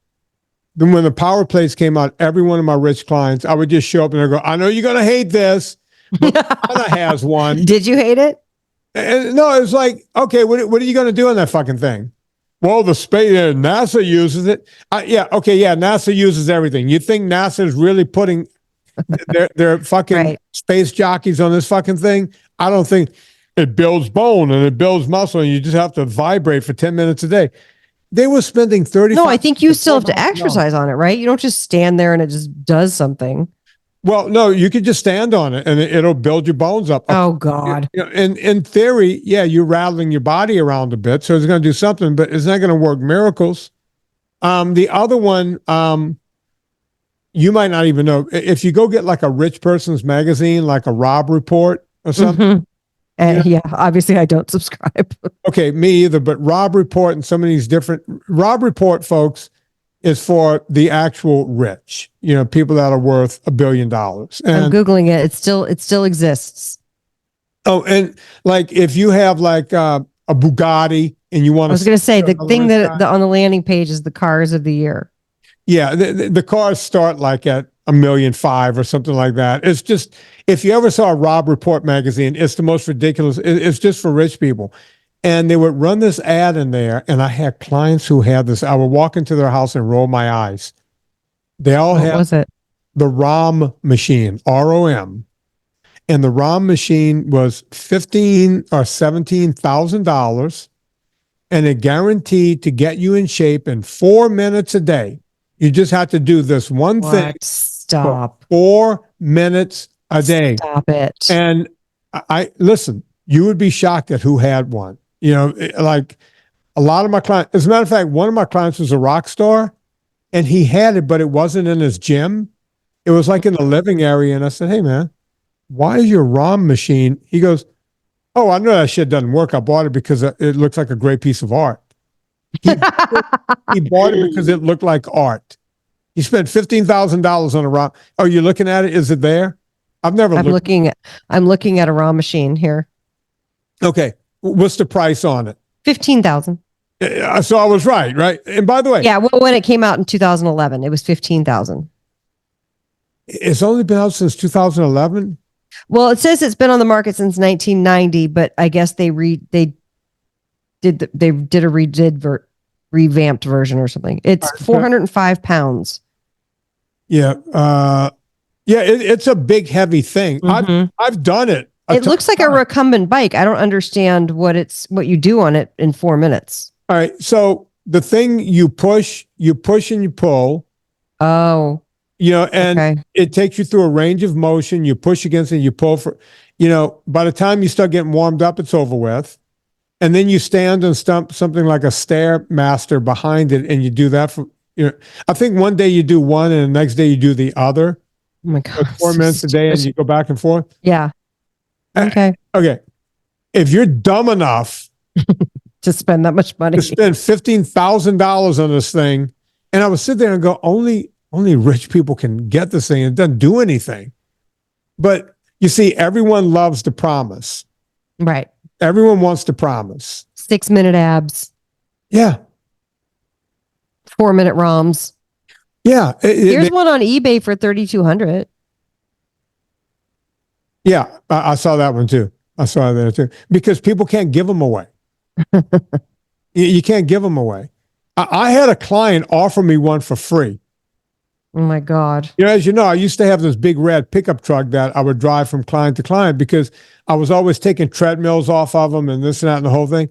Speaker 1: when the power plates came out, every one of my rich clients, I would just show up and I go, I know you're going to hate this, but Anna has one.
Speaker 2: Did you hate it?
Speaker 1: And no, it was like, okay, what are you going to do on that fucking thing? Well, the space, NASA uses it. NASA uses everything. You think NASA is really putting their fucking space jockeys on this fucking thing? I don't think. It builds bone and it builds muscle, and you just have to vibrate for 10 minutes a day. They were spending 30.
Speaker 2: No, I think you still have to exercise on it, right? You don't just stand there and it just does something.
Speaker 1: Well, no, you could just stand on it and it'll build your bones up.
Speaker 2: Oh, God.
Speaker 1: In theory, yeah, you're rattling your body around a bit, so it's going to do something, but it's not going to work miracles. The other one, you might not even know. If you go get like a rich person's magazine, like a Rob Report or something.
Speaker 2: And obviously I don't subscribe. Okay,
Speaker 1: me either, but Rob Report and some of these different Rob Report folks is for the actual rich, people that are worth $1 billion. And
Speaker 2: I'm Googling it. It still exists.
Speaker 1: Oh, and like if you have like a Bugatti and you want to,
Speaker 2: I was going to say the thing that on the landing page is the cars of the year.
Speaker 1: Yeah. The cars start like at $1.5 million or something like that. It's just, if you ever saw a Rob Report magazine, it's the most ridiculous. It's just for rich people. And they would run this ad in there, and I had clients who had this. I would walk into their house and roll my eyes. They all
Speaker 2: What
Speaker 1: had
Speaker 2: was it?
Speaker 1: the ROM machine, ROM, and the ROM machine was $15,000 or $17,000, and it guaranteed to get you in shape in 4 minutes a day. You just have to do this one thing
Speaker 2: What? Stop.
Speaker 1: for 4 minutes a day.
Speaker 2: Stop it.
Speaker 1: And I listen, you would be shocked at who had one. You know, like a lot of my clients, as a matter of fact, one of my clients was a rock star and he had it, but it wasn't in his gym. It was like in the living area. And I said, hey, man, why is your ROM machine? He goes, oh, I know that shit doesn't work. I bought it because it looks like a great piece of art. He bought it because it looked like art. He spent $15,000 on a ROM. Oh, you're looking at it? Is it there? I've never
Speaker 2: I'm
Speaker 1: looked.
Speaker 2: I'm looking at a raw machine here.
Speaker 1: Okay. What's the price on it?
Speaker 2: 15,000.
Speaker 1: So I was right? And by the way,
Speaker 2: Yeah, well, when it came out in 2011, it was 15,000.
Speaker 1: it's only been out since 2011.
Speaker 2: Well, it says it's been on the market since 1990, but I guess they did a revamped version or something. It's 405 pounds.
Speaker 1: Yeah. It's a big, heavy thing.
Speaker 2: Mhm.
Speaker 1: I've done it.
Speaker 2: It looks like a recumbent bike. I don't understand what you do on it in 4 minutes.
Speaker 1: All right. So the thing you push and you pull,
Speaker 2: Oh,
Speaker 1: and
Speaker 2: okay.
Speaker 1: it takes you through a range of motion. You push against it, you pull for, by the time you start getting warmed up, it's over with. And then you stand and stump something like a Stairmaster behind it. And you do that for, I think one day you do one and the next day you do the other.
Speaker 2: Oh my God.
Speaker 1: 4 minutes a day and you go back and forth.
Speaker 2: Yeah. Okay.
Speaker 1: Okay. If you're dumb enough
Speaker 2: To spend that much money.
Speaker 1: to spend $15,000 on this thing, and I would sit there and go, only rich people can get this thing. It doesn't do anything. But you see, everyone loves to promise.
Speaker 2: Right.
Speaker 1: Everyone wants to promise.
Speaker 2: 6-minute abs,
Speaker 1: Yeah.
Speaker 2: 4-minute ROMs.
Speaker 1: Yeah.
Speaker 2: Here's one on eBay for 3,200.
Speaker 1: Yeah. I saw that one too. I saw that too. Because people can't give them away. You can't give them away. I had a client offer me one for free.
Speaker 2: Oh my God.
Speaker 1: As you know, I used to have this big red pickup truck that I would drive from client to client because I was always taking treadmills off of them and this and that and the whole thing.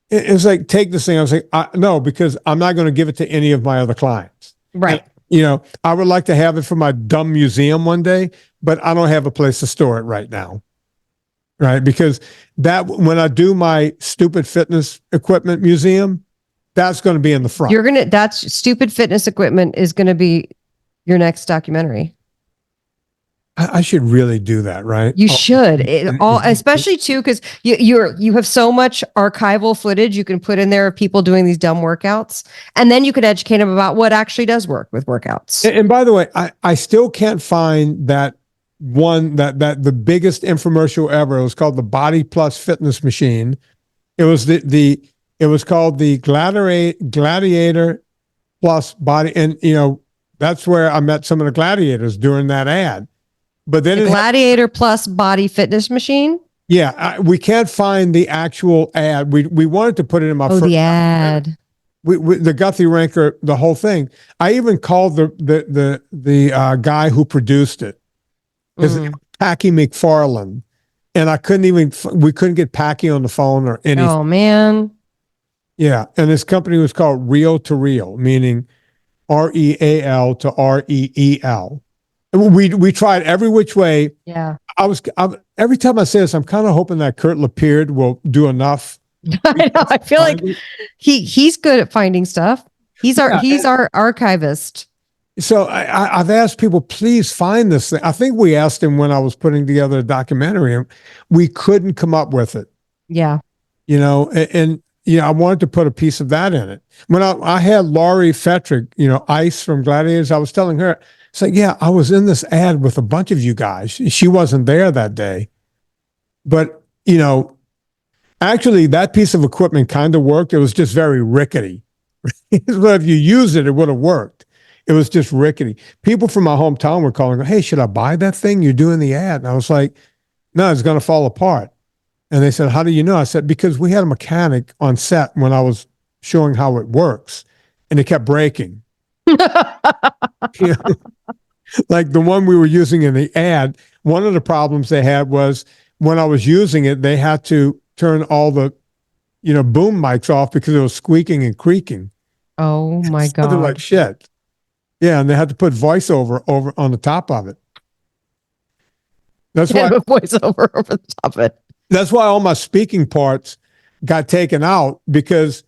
Speaker 1: It's like, take this thing. I was like, no, because I'm not going to give it to any of my other clients.
Speaker 2: Right.
Speaker 1: And, I would like to have it for my dumb museum one day, but I don't have a place to store it right now. Right. Because when I do my stupid fitness equipment museum, that's going to be in the front.
Speaker 2: That's stupid fitness equipment is going to be your next documentary.
Speaker 1: I should really do that, right?
Speaker 2: You should, especially too, because you have so much archival footage you can put in there of people doing these dumb workouts, and then you can educate them about what actually does work with workouts.
Speaker 1: And by the way, I still can't find that one that the biggest infomercial ever. It was called the Body Plus Fitness Machine. It was it was called the Gladiator Plus Body, and that's where I met some of the gladiators during that ad. But then
Speaker 2: the Gladiator Plus Body Fitness Machine.
Speaker 1: Yeah, we can't find the actual ad. We wanted to put it in my first
Speaker 2: the ad.
Speaker 1: The Guthrie Ranker, the whole thing. I even called the guy who produced it. His name was Packy McFarland, and we couldn't get Packy on the phone or anything.
Speaker 2: Oh man.
Speaker 1: Yeah, and his company was called Reel to Reel, meaning REAL to REEL. We tried every which way.
Speaker 2: Yeah.
Speaker 1: Every time I say this, I'm kind of hoping that Kurt Lapierre will do enough.
Speaker 2: I know. I feel like he's good at finding stuff. He's our archivist.
Speaker 1: So I've asked people, please find this thing. I think we asked him when I was putting together a documentary, and we couldn't come up with it.
Speaker 2: Yeah.
Speaker 1: And I wanted to put a piece of that in it. When I had Laurie Fetrick, Ice from Gladiators, I was telling her, it's like, yeah, I was in this ad with a bunch of you guys. She wasn't there that day. But, actually that piece of equipment kind of worked. It was just very rickety. But if you use it, it would have worked. It was just rickety. People from my hometown were calling, hey, should I buy that thing? You're doing the ad. And I was like, no, it's going to fall apart. And they said, how do you know? I said, because we had a mechanic on set when I was showing how it works, and it kept breaking. You know, like the one we were using in the ad, one of the problems they had was when I was using it, they had to turn all the, boom mics off because it was squeaking and creaking.
Speaker 2: Oh my
Speaker 1: It sounded
Speaker 2: God.
Speaker 1: like shit. Yeah, and they had to put voiceover over on the top of it. That's why
Speaker 2: Voiceover over the top of it.
Speaker 1: That's why all my speaking parts got taken out because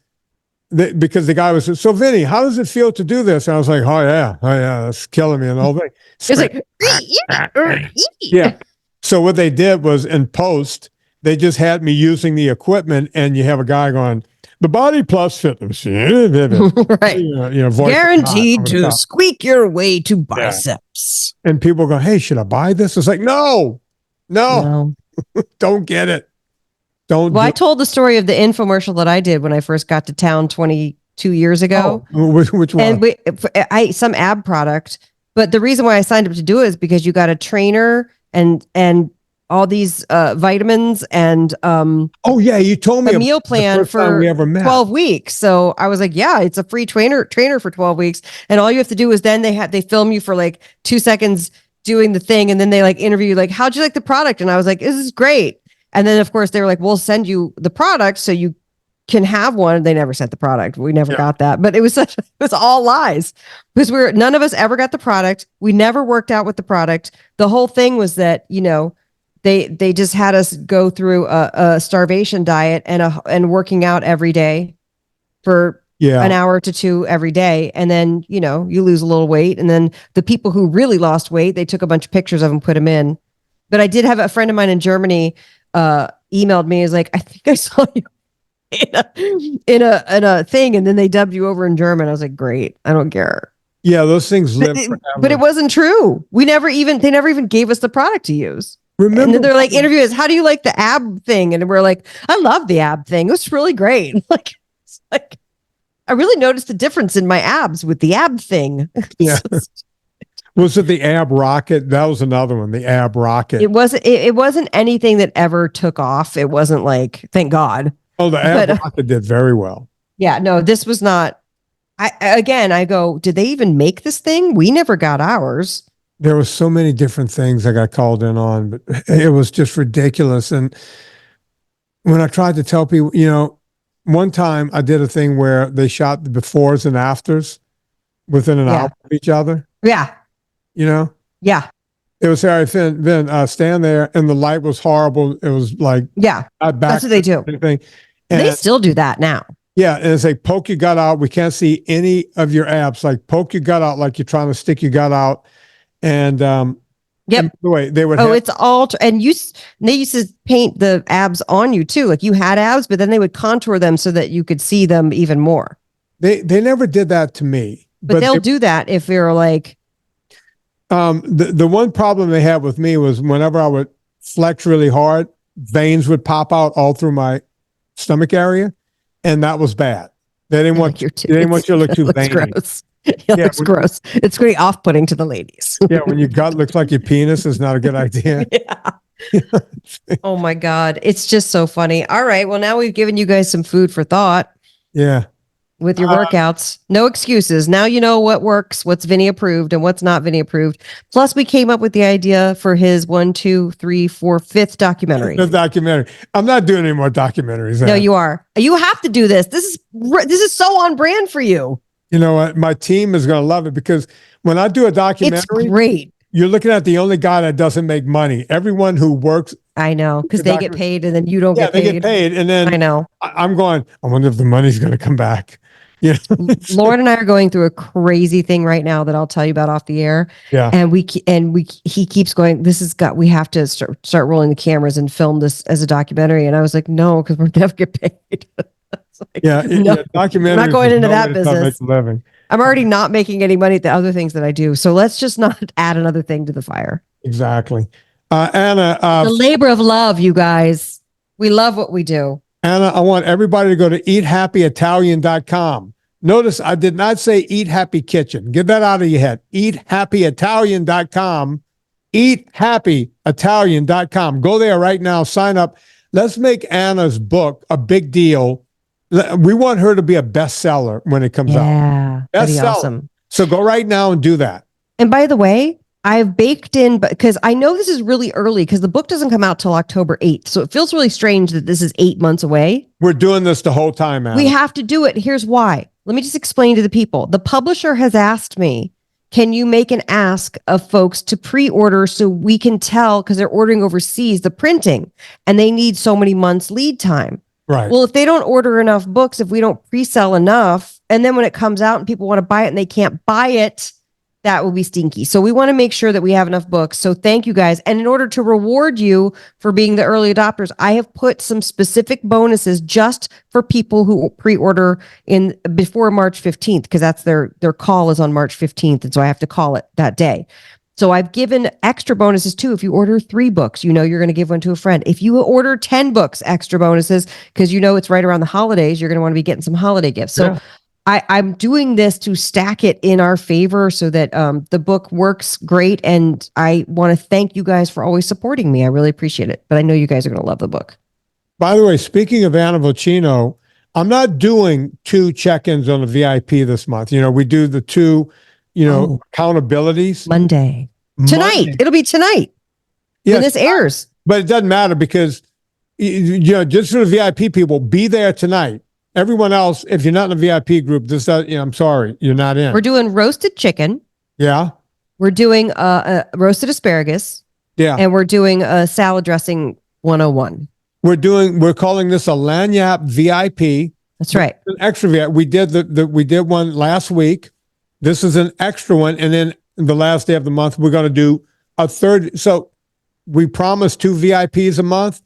Speaker 1: the guy was, so Vinnie, how does it feel to do this? And I was like, oh yeah, that's killing me and the whole thing.
Speaker 2: It's like,
Speaker 1: Yeah. So what they did was in post, they just had me using the equipment, and you have a guy going, the Body Plus Fitness,
Speaker 2: right.
Speaker 1: voice
Speaker 2: Guaranteed to squeak your way to biceps.
Speaker 1: And people go, hey, should I buy this? It's like, no. Don't get it. Don't.
Speaker 2: Well, I told the story of the infomercial that I did when I first got to town 22 years ago.
Speaker 1: Oh, which one?
Speaker 2: And some ab product. But the reason why I signed up to do it is because you got a trainer and all these vitamins and
Speaker 1: oh yeah, you told me
Speaker 2: a meal plan for
Speaker 1: we ever met.
Speaker 2: 12 weeks. So I was like, yeah, it's a free trainer for 12 weeks. And all you have to do is then they film you for like 2 seconds doing the thing, and then they like interview you, like, how'd you like the product? And I was like, this is great. And then of course they were like, we'll send you the product so you can have one. They never sent the product. We never got that. But it was all lies, because none of us ever got the product. We never worked out with the product. The whole thing was that, they just had us go through a starvation diet and working out every day for an hour to 2 every day. And then, you lose a little weight. And then the people who really lost weight, they took a bunch of pictures of them, put them in. But I did have a friend of mine in Germany emailed me. He's like, I think I saw you in a thing, and then they dubbed you over in German. I was like, great. I don't care.
Speaker 1: Yeah, those things live forever.
Speaker 2: But it wasn't true. They never even gave us the product to use.
Speaker 1: Remember,
Speaker 2: and then they're like, interview us, how do you like the ab thing? And we're like, I love the ab thing. It was really great. Like I really noticed the difference in my abs with the ab thing.
Speaker 1: Yeah. Was it the ab rocket? That was another one, the ab rocket.
Speaker 2: It wasn't anything that ever took off. It wasn't like, thank God.
Speaker 1: Oh, the ab rocket did very well.
Speaker 2: Yeah, no, this was not. I go, did they even make this thing? We never got ours.
Speaker 1: There were so many different things I got called in on, but it was just ridiculous. And when I tried to tell people, one time I did a thing where they shot the befores and afters within an hour of each other.
Speaker 2: Yeah. Yeah.
Speaker 1: It was, Harry, Vin, stand there, and the light was horrible. It was like,
Speaker 2: that's what they do.
Speaker 1: And
Speaker 2: they still do that now.
Speaker 1: Yeah. And it's like, poke your gut out. We can't see any of your abs. Like, poke your gut out like you're trying to stick your gut out. And and the way they would
Speaker 2: it's all and they used to paint the abs on you too, like you had abs, but then they would contour them so that you could see them even more.
Speaker 1: They never did that to me,
Speaker 2: but they'll do that if you're like
Speaker 1: the one problem they had with me was whenever I would flex really hard, veins would pop out all through my stomach area, and that was bad. They didn't want you to look too veiny.
Speaker 2: Gross. It looks gross. It's very off-putting to the ladies.
Speaker 1: Yeah, when your gut looks like your penis is not a good idea.
Speaker 2: Yeah. Oh my God. It's just so funny. All right. Well, now we've given you guys some food for thought.
Speaker 1: Yeah.
Speaker 2: With your workouts. No excuses. Now you know what works, what's Vinnie approved and what's not Vinnie approved. Plus, we came up with the idea for his 1, 2, 3, 4, 5th documentary.
Speaker 1: The documentary. I'm not doing any more documentaries.
Speaker 2: No, you are. You have to do this. This is so on brand for you.
Speaker 1: You know what? My team is going to love it, because when I do a documentary,
Speaker 2: it's great.
Speaker 1: You're looking at the only guy that doesn't make money. Everyone who works.
Speaker 2: I know, because they get paid and then you don't get paid.
Speaker 1: They get paid. And then
Speaker 2: I know.
Speaker 1: I'm going, I wonder if the money's going to come back. Yeah.
Speaker 2: Lauren and I are going through a crazy thing right now that I'll tell you about off the air.
Speaker 1: Yeah.
Speaker 2: And he keeps going, we have to start rolling the cameras and film this as a documentary. And I was like, no, because we'll never get paid.
Speaker 1: Documentary.
Speaker 2: I'm not going into that business.
Speaker 1: Living.
Speaker 2: I'm already not making any money at the other things that I do. So let's just not add another thing to the fire.
Speaker 1: Exactly. Anna.
Speaker 2: The labor of love, you guys. We love what we do.
Speaker 1: Anna, I want everybody to go to eathappyitalian.com. Notice I did not say Eat Happy Kitchen. Get that out of your head. Eathappyitalian.com. Eathappyitalian.com. Go there right now. Sign up. let's make Anna's book a big deal. We want her to be a bestseller when it comes out.
Speaker 2: Yeah, that'd be
Speaker 1: Bestseller.
Speaker 2: awesome.
Speaker 1: So go right now and do that.
Speaker 2: And by the way, I've baked in, because I know this is really early because the book doesn't come out till October 8th. So it feels really strange that this is 8 months away.
Speaker 1: We're doing this the whole time, Anna.
Speaker 2: We have to do it. Here's why. Let me just explain to the people. The publisher has asked me, can you make an ask of folks to pre-order so we can tell, because they're ordering overseas, the printing, and they need so many months lead time.
Speaker 1: Right.
Speaker 2: Well, if they don't order enough books, if we don't pre-sell enough, and then when it comes out and people want to buy it and they can't buy it, that will be stinky. So we want to make sure that we have enough books. So thank you guys. And in order to reward you for being the early adopters, I have put some specific bonuses just for people who pre-order in before March 15th, because that's their call is on March 15th. And so I have to call it that day. So I've given extra bonuses too. If you order 3 books, you know you're going to give one to a friend. If you order 10 books, extra bonuses, because you know it's right around the holidays, you're going to want to be getting some holiday gifts. So I'm doing this to stack it in our favor so that the book works great. And I want to thank you guys for always supporting me. I really appreciate it. But I know you guys are going to love the book.
Speaker 1: By the way, speaking of Anna Vocino, I'm not doing 2 check-ins on the VIP this month. You know, we do the 2, accountabilities.
Speaker 2: Tonight. It'll be tonight when this airs.
Speaker 1: But it doesn't matter because, just for the VIP people, be there tonight. Everyone else, if you're not in the VIP group, I'm sorry, you're not in.
Speaker 2: We're doing roasted chicken.
Speaker 1: Yeah.
Speaker 2: We're doing roasted asparagus.
Speaker 1: Yeah.
Speaker 2: And we're doing a salad dressing 101.
Speaker 1: We're calling this a Lanyap VIP.
Speaker 2: That's right.
Speaker 1: An extra VIP. We did one last week. This is an extra one. And then the last day of the month, we're going to do a third. So we promised 2 VIPs a month.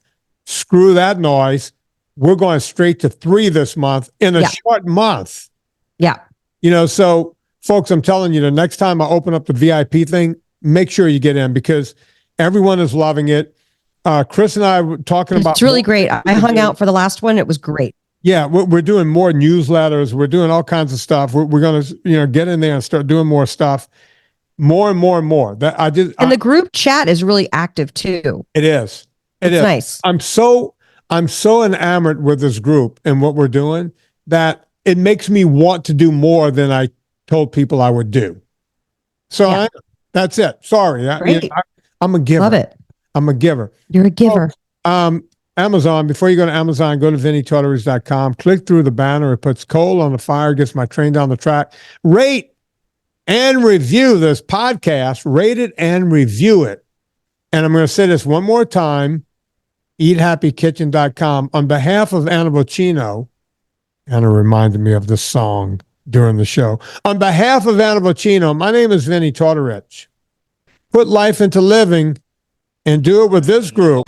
Speaker 1: Screw that noise. We're going straight to 3 this month in a short month.
Speaker 2: Yeah.
Speaker 1: So folks, I'm telling you, the next time I open up the VIP thing, make sure you get in because everyone is loving it. Chris and I were talking about.
Speaker 2: It's really great. I hung out for the last one. It was great.
Speaker 1: Yeah. We're doing more newsletters. We're doing all kinds of stuff. We're going to, get in there and start doing more stuff. More and more and more.
Speaker 2: The group chat is really active too.
Speaker 1: It is. It's
Speaker 2: nice.
Speaker 1: I'm so enamored with this group and what we're doing that it makes me want to do more than I told people I would do. So that's it. Sorry. I'm a giver.
Speaker 2: Love it.
Speaker 1: I'm a giver.
Speaker 2: You're a giver.
Speaker 1: Amazon, before you go to Amazon, go to VinnieTortorich.com, click through the banner. It puts coal on the fire, gets my train down the track. Rate and review this podcast. Rate it and review it. And I'm going to say this one more time. EatHappyKitchen.com. On behalf of Anna Vocino, Anna reminded me of this song during the show. On behalf of Anna Vocino, my name is Vinnie Tortorich. Put life into living and do it with this group.